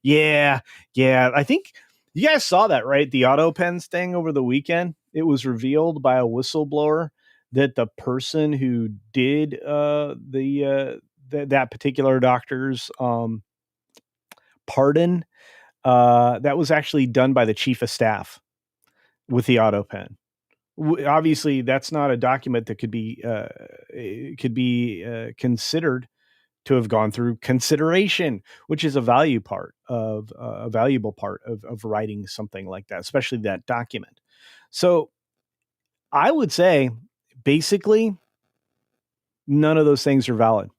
yeah, yeah. I think you guys saw that, right? The auto pens thing over the weekend. It was revealed by a whistleblower that the person who did that particular doctor's pardon that was actually done by the chief of staff with the auto pen. Obviously, that's not a document that could be considered to have gone through consideration, which is a valuable part of writing something like that, especially that document. So I would say basically none of those things are valid.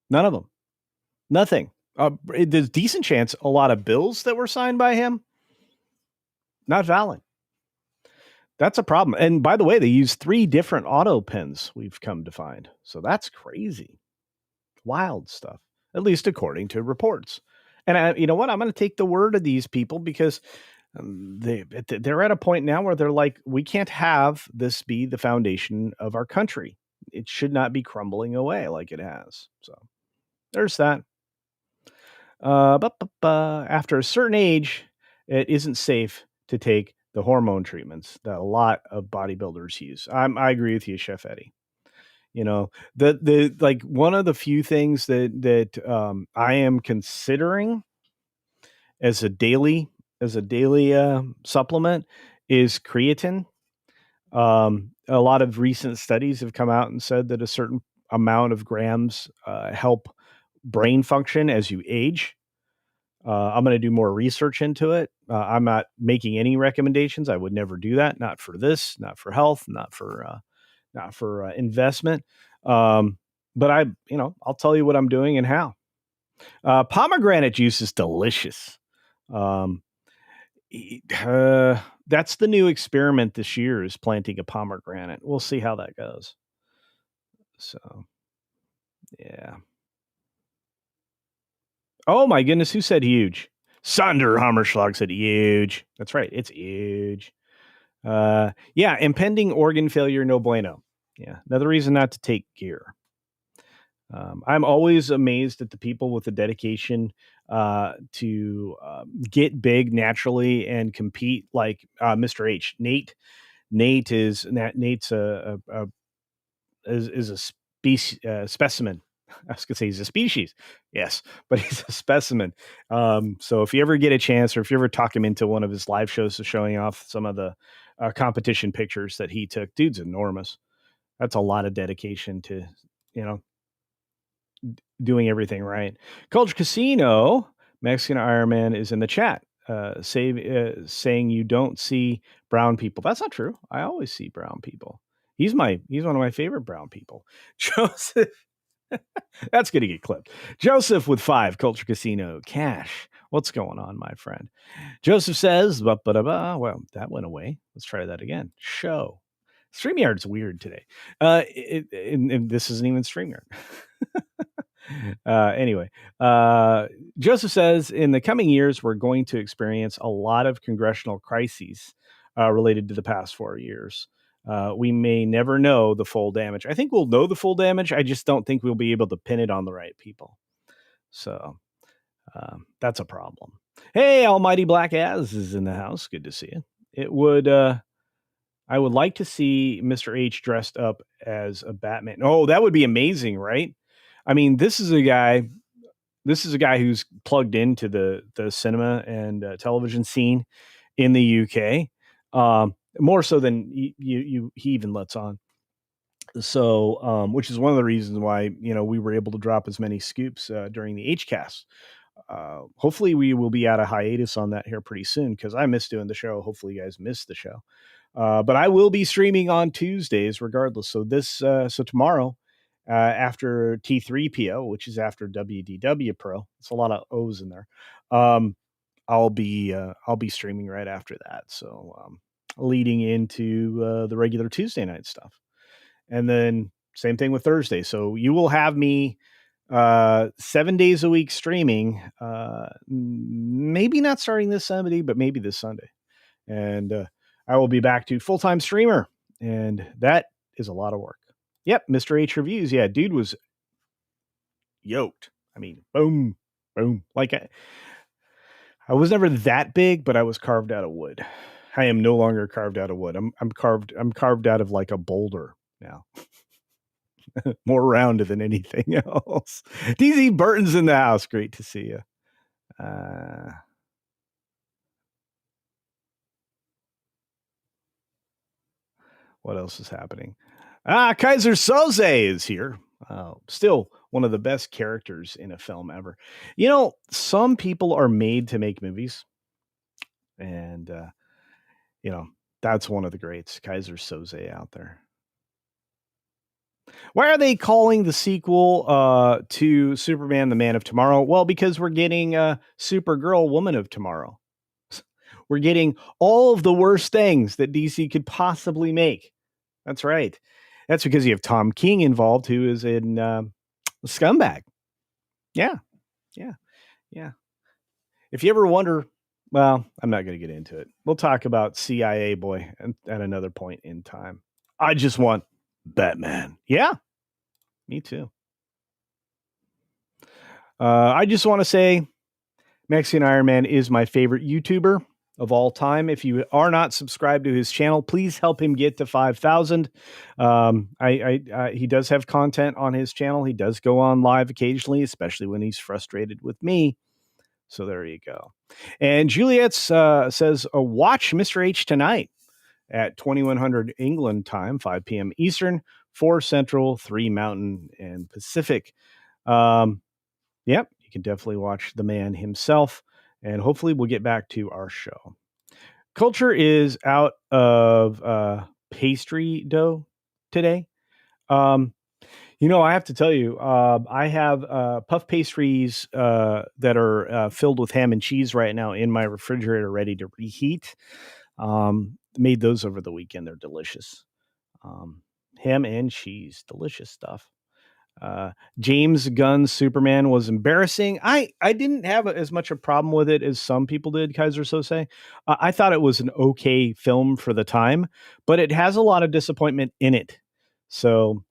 None of them. Nothing. There's decent chance a lot of bills that were signed by him, not valid. That's a problem. And by the way, they use 3 different auto pens, we've come to find. So that's crazy. Wild stuff, at least according to reports. And you know what? I'm going to take the word of these people because they're at a point now where they're like, we can't have this be the foundation of our country. It should not be crumbling away like it has. So there's that. But after a certain age, it isn't safe to take the hormone treatments that a lot of bodybuilders use. I agree with you, Chef Eddie. You know, the like one of the few things that I am considering as a daily supplement is creatine. A lot of recent studies have come out and said that a certain amount of grams help brain function as you age. I'm going to do more research into it. I'm not making any recommendations. I would never do that. Not for this, not for health, not for investment. But I'll tell you what I'm doing and how. Pomegranate juice is delicious. That's the new experiment this year is planting a pomegranate. We'll see how that goes. So, yeah. Oh my goodness, who said huge? Sander Hammerschlag said huge. That's right, it's huge. Yeah, impending organ failure, no bueno. Yeah, another reason not to take gear. I'm always amazed at the people with the dedication to get big naturally and compete, like Mr. H. Nate's a specimen. I was gonna say he's a species, yes, but he's a specimen. So if you ever get a chance, or if you ever talk him into one of his live shows of showing off some of the competition pictures that he took, dude's enormous. That's a lot of dedication to, doing everything right. Culture Casino, Mexican Iron Man is in the chat, saying you don't see brown people. That's not true. I always see brown people. He's one of my favorite brown people. Joseph, that's going to get clipped. Joseph with 5, Culture Casino, cash. What's going on, my friend? Joseph says, well, that went away. Let's try that again. Show. StreamYard's weird today. And this isn't even StreamYard. Anyway, Joseph says, in the coming years, we're going to experience a lot of congressional crises related to the past 4 years. We may never know the full damage. I think we'll know the full damage. I just don't think we'll be able to pin it on the right people. So that's a problem. Hey, Almighty Black Az is in the house. Good to see you. I would like to see Mr. H dressed up as a Batman. Oh, that would be amazing, right? I mean, this is a guy who's plugged into the cinema and television scene in the UK, more so than he even lets on. So, which is one of the reasons why we were able to drop as many scoops during the HCast. Hopefully, we will be out of hiatus on that here pretty soon because I miss doing the show. Hopefully, you guys missed the show. But I will be streaming on Tuesdays regardless. So so tomorrow, after T3PO, which is after WDW Pro, it's a lot of O's in there. I'll be streaming right after that. So leading into the regular Tuesday night stuff, and then same thing with Thursday. So you will have me 7 days a week streaming. Maybe not starting this Sunday, but maybe this Sunday, and I will be back to full-time streamer, and that is a lot of work. Yep, Mr. H reviews. Yeah, dude was yoked. I mean, boom, boom. Like I was never that big, but I was carved out of wood. I am no longer carved out of wood. I'm carved out of like a boulder now. More rounded than anything else. DZ Burton's in the house. Great to see you. Uh, what else is happening? Kaiser Soze is here. Still one of the best characters in a film ever. You know, some people are made to make movies, and you know, that's one of the greats, Kaiser Soze out there. Why are they calling the sequel to Superman, the Man of Tomorrow? Well, because we're getting Supergirl, Woman of Tomorrow. We're getting all of the worst things that DC could possibly make. That's right. That's because you have Tom King involved, who is in Scumbag. Yeah, yeah, yeah. If you ever wonder, well, I'm not going to get into it. We'll talk about CIA boy at another point in time. I just want Batman. Yeah, me too. I just want to say Mexican Iron Man is my favorite YouTuber of all time. If you are not subscribed to his channel, please help him get to 5,000. He does have content on his channel. He does go on live occasionally, especially when he's frustrated with me. So there you go. And Juliet says, watch Mr. H tonight at 2100 England time, 5 p.m. Eastern, 4 Central, 3 Mountain, and Pacific. Yep, you can definitely watch the man himself, and hopefully we'll get back to our show. Culture is out of pastry dough today. I have to tell you, I have puff pastries that are filled with ham and cheese right now in my refrigerator, ready to reheat. Made those over the weekend. They're delicious. Ham and cheese, delicious stuff. James Gunn's Superman was embarrassing. I didn't have as much a problem with it as some people did, Kaiser Sose. I thought it was an okay film for the time, but it has a lot of disappointment in it. So,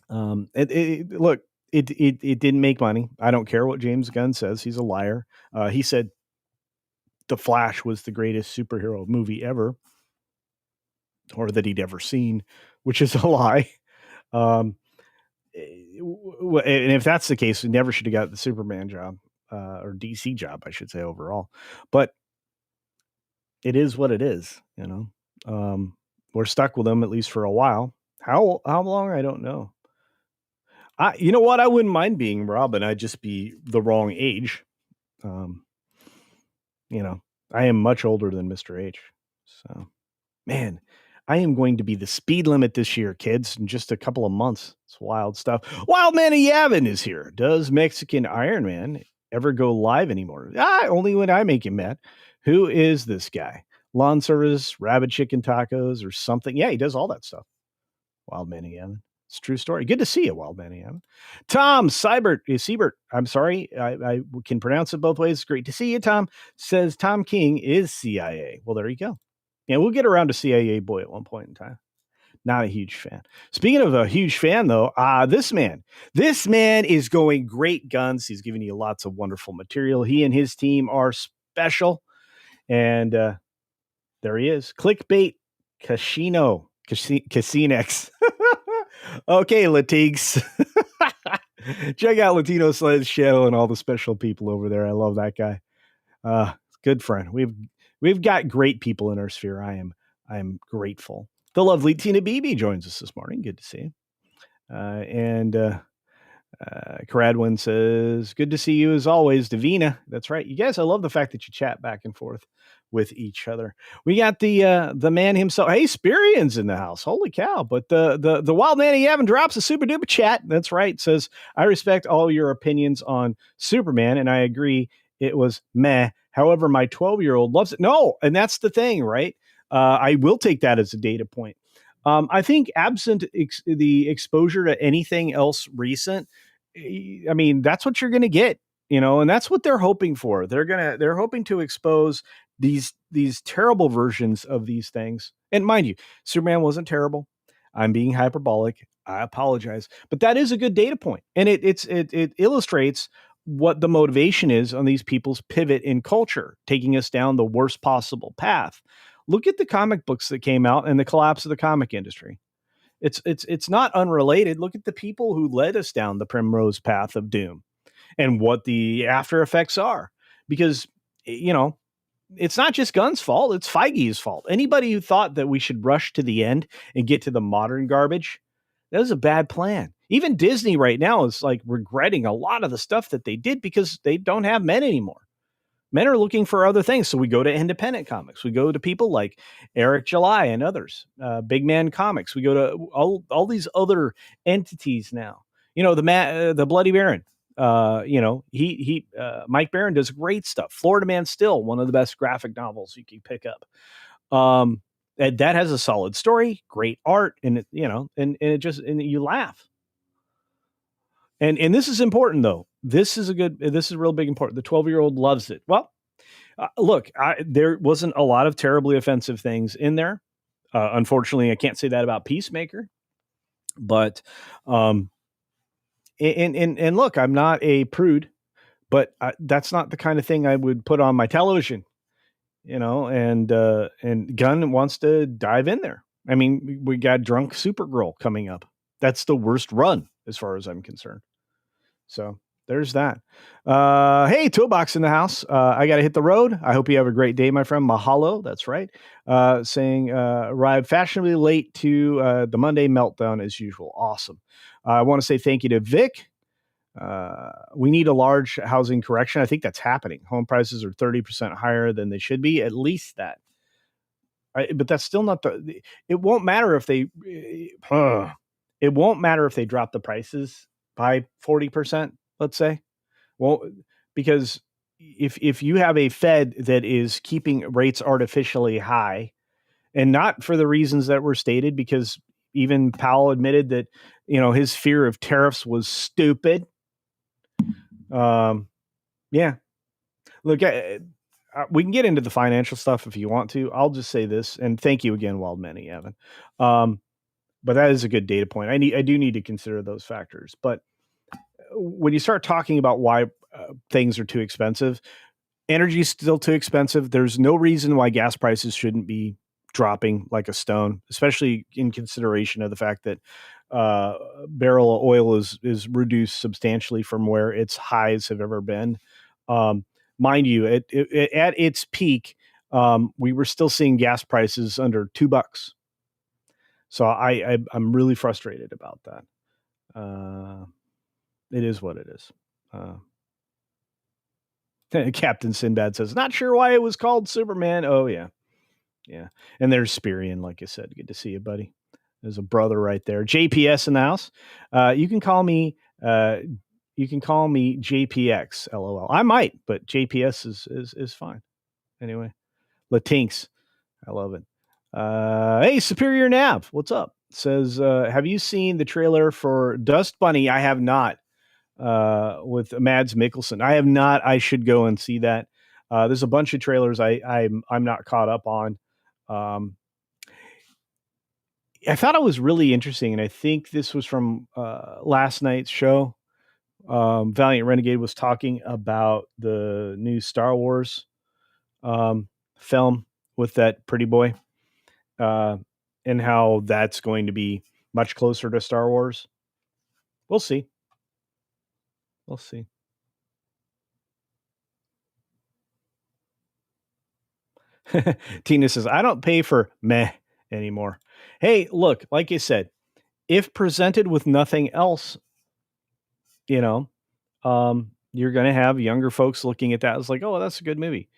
look, it didn't make money. I don't care what James Gunn says. He's a liar. He said The Flash was the greatest superhero movie ever, or that he'd ever seen, which is a lie. And if that's the case, we never should have got the Superman job or DC job, I should say, overall. But it is what it is, We're stuck with them at least for a while. How long? I don't know. You know what? I wouldn't mind being Robin. I'd just be the wrong age. I am much older than Mr. H. So, man, I am going to be the speed limit this year, kids, in just a couple of months. It's wild stuff. Wild Man of Yavin is here. Does Mexican Iron Man ever go live anymore? Only when I make him mad. Who is this guy? Lawn service, rabbit chicken tacos, or something? Yeah, he does all that stuff. Wild Man of Yavin. It's a true story. Good to see you, Wild Man of Yavin. Tom Siebert, I'm sorry. I can pronounce it both ways. Great to see you, Tom. Says Tom King is CIA. Well, there you go. Yeah, we'll get around to CIA boy at one point in time. Not a huge fan. Speaking of a huge fan, though, this man is going great guns. He's giving you lots of wonderful material. He and his team are special. And there he is. Clickbait Casino. Casinex. Okay, Latigues. Check out Latino Sledge channel and all the special people over there. I love that guy. Good friend. We've got great people in our sphere. I am grateful. The lovely Tina Beebe joins us this morning. Good to see you. And Caradwin says, good to see you as always, Davina. That's right. You guys, I love the fact that you chat back and forth with each other. We got the man himself. Hey, Spirian's in the house. Holy cow. But the Wild Man of Yavin drops a super duper chat. That's right. Says, I respect all your opinions on Superman, and I agree it was meh. However, my 12-year-old loves it. No, and that's the thing, right? I will take that as a data point. I think absent the exposure to anything else recent, I mean, that's what you're going to get, and that's what they're hoping for. They're hoping to expose these terrible versions of these things. And mind you, Superman wasn't terrible. I'm being hyperbolic. I apologize, but that is a good data point, and it illustrates what the motivation is on these people's pivot in culture, taking us down the worst possible path. Look at the comic books that came out and the collapse of the comic industry. It's not unrelated. Look at the people who led us down the primrose path of doom and what the after effects are. because, you know, it's not just Gunn's fault. It's Feige's fault. Anybody who thought that we should rush to the end and get to the modern garbage, that was a bad plan. Even Disney right now is like regretting a lot of the stuff that they did because they don't have men anymore. Men are looking for other things. So we go to independent comics. We go to people like Eric July and others, Big Man Comics. We go to all these other entities now. You know, the Bloody Baron. You know, Mike Barron does great stuff. Florida Man Still, one of the best graphic novels you can pick up. That has a solid story, great art, and it, you know, and it just, and you laugh. And this is important though. This is real big important. The 12-year-old loves it. Well, look, there wasn't a lot of terribly offensive things in there. Unfortunately, I can't say that about Peacemaker, but, and look, I'm not a prude, but that's not the kind of thing I would put on my television, you know, and Gunn wants to dive in there. I mean, we got Drunk Supergirl coming up. That's the worst run as far as I'm concerned. So there's that. Hey, Toolbox in the house. I got to hit the road. I hope you have a great day, my friend. Mahalo. That's right. Saying arrived fashionably late to the Monday meltdown as usual. Awesome. I want to say thank you to Vic. We need a large housing correction. I think that's happening. Home prices are 30% higher than they should be. At least that. But that's still not it won't matter if they, it won't matter if they drop the prices by 40%, let's say. Well, because if you have a Fed that is keeping rates artificially high, and not for the reasons that were stated, because even Powell admitted that, you know, his fear of tariffs was stupid. Yeah. Look, we can get into the financial stuff if you want to. I'll just say this, and thank you again, Wild Manny, Evan. But that is a good data point. I do need to consider those factors. But when you start talking about why things are too expensive, energy is still too expensive. There's no reason why gas prices shouldn't be dropping like a stone, especially in consideration of the fact that barrel of oil is reduced substantially from where its highs have ever been. Mind you, at its peak, we were still seeing gas prices under $2. So I'm really frustrated about that. It is what it is. Captain Sinbad says, not sure why it was called Superman. Oh, yeah. Yeah. And there's Spirian, like I said. Good to see you, buddy. There's a brother right there. JPS in the house. You can call me JPX, LOL. I might, but JPS is fine. Anyway, Latinx. I love it. Hey, Superior Nav. What's up? Says, have you seen the trailer for Dust Bunny? I have not. With Mads Mikkelsen. I have not. I should go and see that. There's a bunch of trailers I'm not caught up on. I thought it was really interesting, and I think this was from last night's show. Valiant Renegade was talking about the new Star Wars film with that pretty boy, and how that's going to be much closer to Star Wars. We'll see. We'll see. Tina says, I don't pay for meh anymore. Hey, look, like I said, if presented with nothing else, you know, you're going to have younger folks looking at that as like, oh, that's a good movie.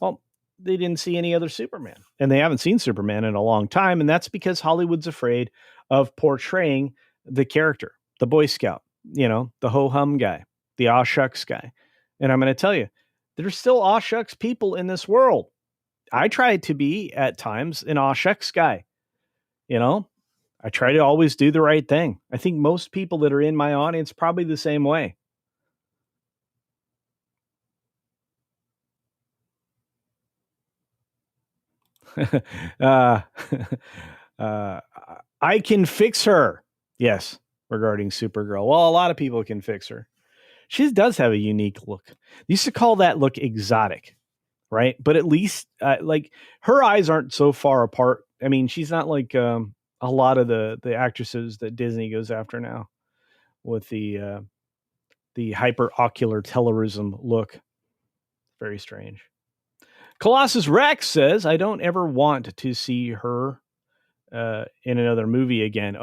Well, they didn't see any other Superman, and they haven't seen Superman in a long time. And that's because Hollywood's afraid of portraying the character, the Boy Scout, you know, the ho-hum guy, the aw shucks guy. And I'm going to tell you, there's still aw shucks people in this world. I try to be at times an aw shucks guy. You know, I try to always do the right thing. I think most people that are in my audience probably the same way. uh, I can fix her. Yes, regarding Supergirl. Well, a lot of people can fix her. She does have a unique look. They used to call that look exotic, right? But at least like her eyes aren't so far apart. I mean, she's not like a lot of the actresses that Disney goes after now with the hyperocular telerism look. Very strange. Colossus Rex says, I don't ever want to see her in another movie again.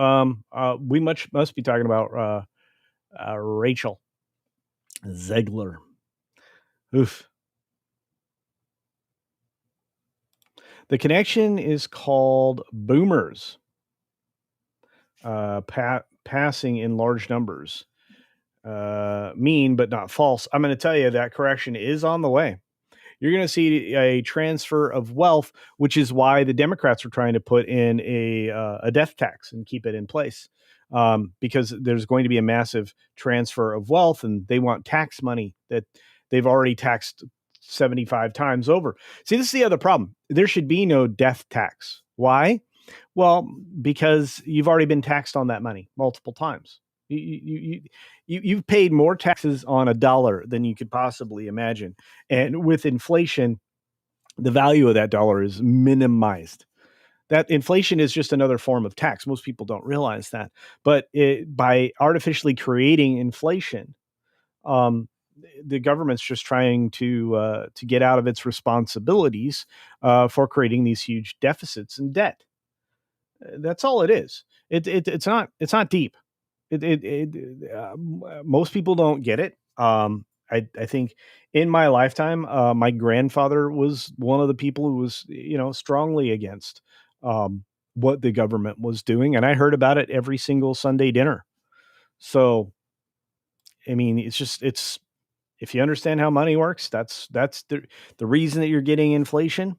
We must be talking about Rachel Zegler. Oof. The connection is called boomers. Passing in large numbers. Mean, but not false. I'm going to tell you that correction is on the way. You're going to see a transfer of wealth, which is why the Democrats are trying to put in a death tax and keep it in place, because there's going to be a massive transfer of wealth, and they want tax money that they've already taxed 75 times over. See, this is the other problem. There should be no death tax. Why? Well, because you've already been taxed on that money multiple times. You've paid more taxes on a dollar than you could possibly imagine. And with inflation, the value of that dollar is minimized. That inflation is just another form of tax. Most people don't realize that. But by artificially creating inflation, the government's just trying to get out of its responsibilities for creating these huge deficits and debt. That's all it is. It's not deep. Most people don't get it. I think in my lifetime, my grandfather was one of the people who was, strongly against what the government was doing, and I heard about it every single Sunday dinner. So, I mean, it's if you understand how money works, that's the reason that you're getting inflation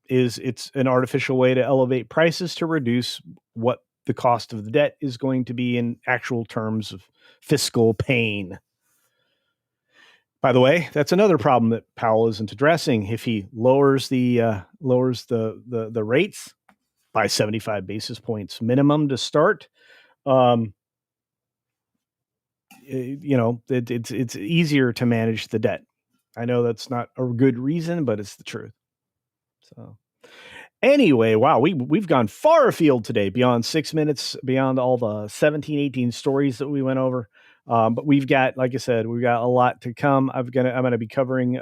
is it's an artificial way to elevate prices to reduce what the cost of the debt is going to be in actual terms of fiscal pain. By the way, that's another problem that Powell isn't addressing. If he lowers the rates by 75 basis points minimum to start, it's easier to manage the debt. I know that's not a good reason, but it's the truth. So anyway, wow, we've gone far afield today, beyond 6 minutes, beyond all the 17, 18 stories that we went over. But we've got, like I said, we've got a lot to come. I'm gonna be covering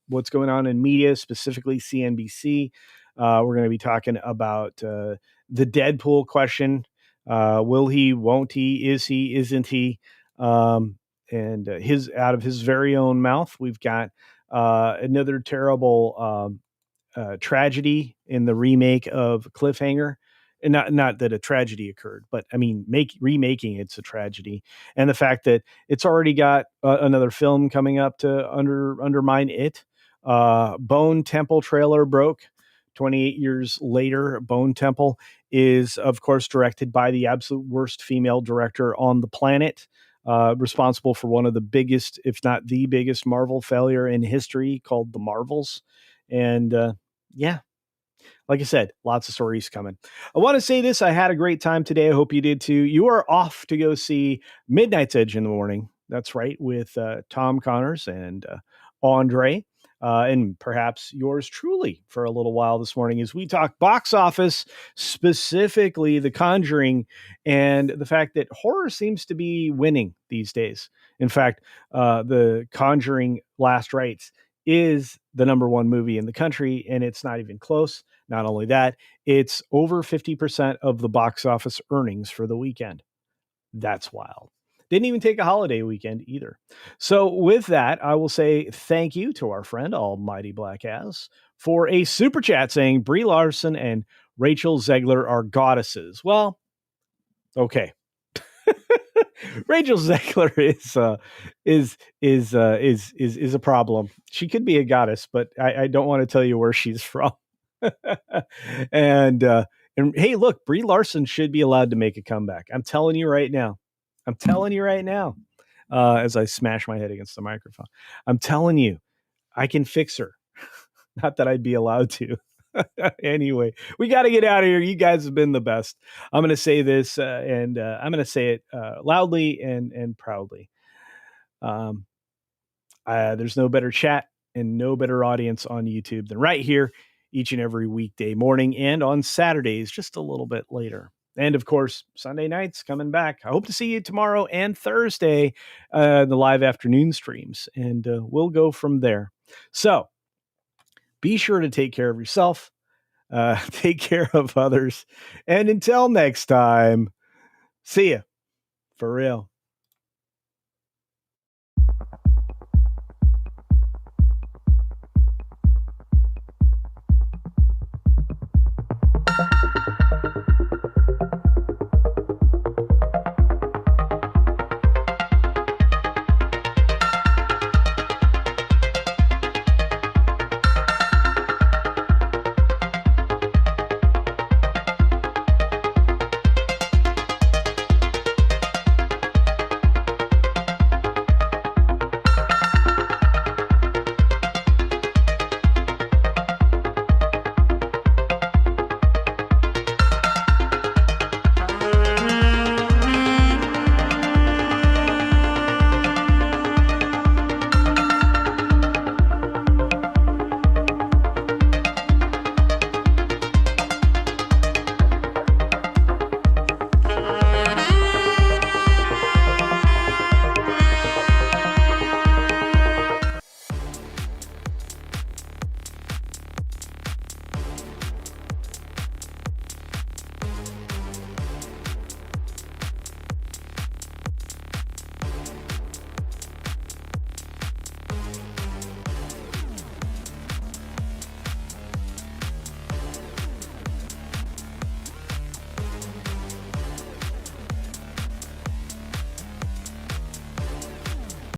what's going on in media, specifically CNBC. We're going to be talking about the Deadpool question: will he? Won't he? Is he? Isn't he? And his out of his very own mouth, we've got another terrible tragedy in the remake of Cliffhanger. And not that a tragedy occurred, but I mean, remaking it's a tragedy, and the fact that it's already got another film coming up to undermine it. Bone Temple trailer broke. 28 years later, Bone Temple is, of course, directed by the absolute worst female director on the planet, responsible for one of the biggest, if not the biggest, Marvel failure in history, called The Marvels. And yeah, like I said, lots of stories coming. I want to say this. I had a great time today. I hope you did too. You are off to go see Midnight's Edge in the morning. That's right, with Tom Connors and Andre. And perhaps yours truly for a little while this morning as we talk box office, specifically The Conjuring, and the fact that horror seems to be winning these days. In fact, The Conjuring Last Rites is the number one movie in the country, and it's not even close. Not only that, it's over 50% of the box office earnings for the weekend. That's wild. Didn't even take a holiday weekend either. So with that, I will say thank you to our friend Almighty Black Ass for a super chat saying Brie Larson and Rachel Zegler are goddesses. Well, okay. Rachel Zegler is a problem. She could be a goddess, but I don't want to tell you where she's from. and hey, look, Brie Larson should be allowed to make a comeback. I'm telling you right now. As I smash my head against the microphone, I'm telling you, I can fix her. Not that I'd be allowed to. Anyway, we got to get out of here. You guys have been the best. I'm going to say this, and I'm going to say it loudly and proudly. There's no better chat and no better audience on YouTube than right here each and every weekday morning and on Saturdays just a little bit later. And of course, Sunday nights coming back. I hope to see you tomorrow and Thursday, the live afternoon streams, and we'll go from there. So be sure to take care of yourself, take care of others, and until next time, see ya for real.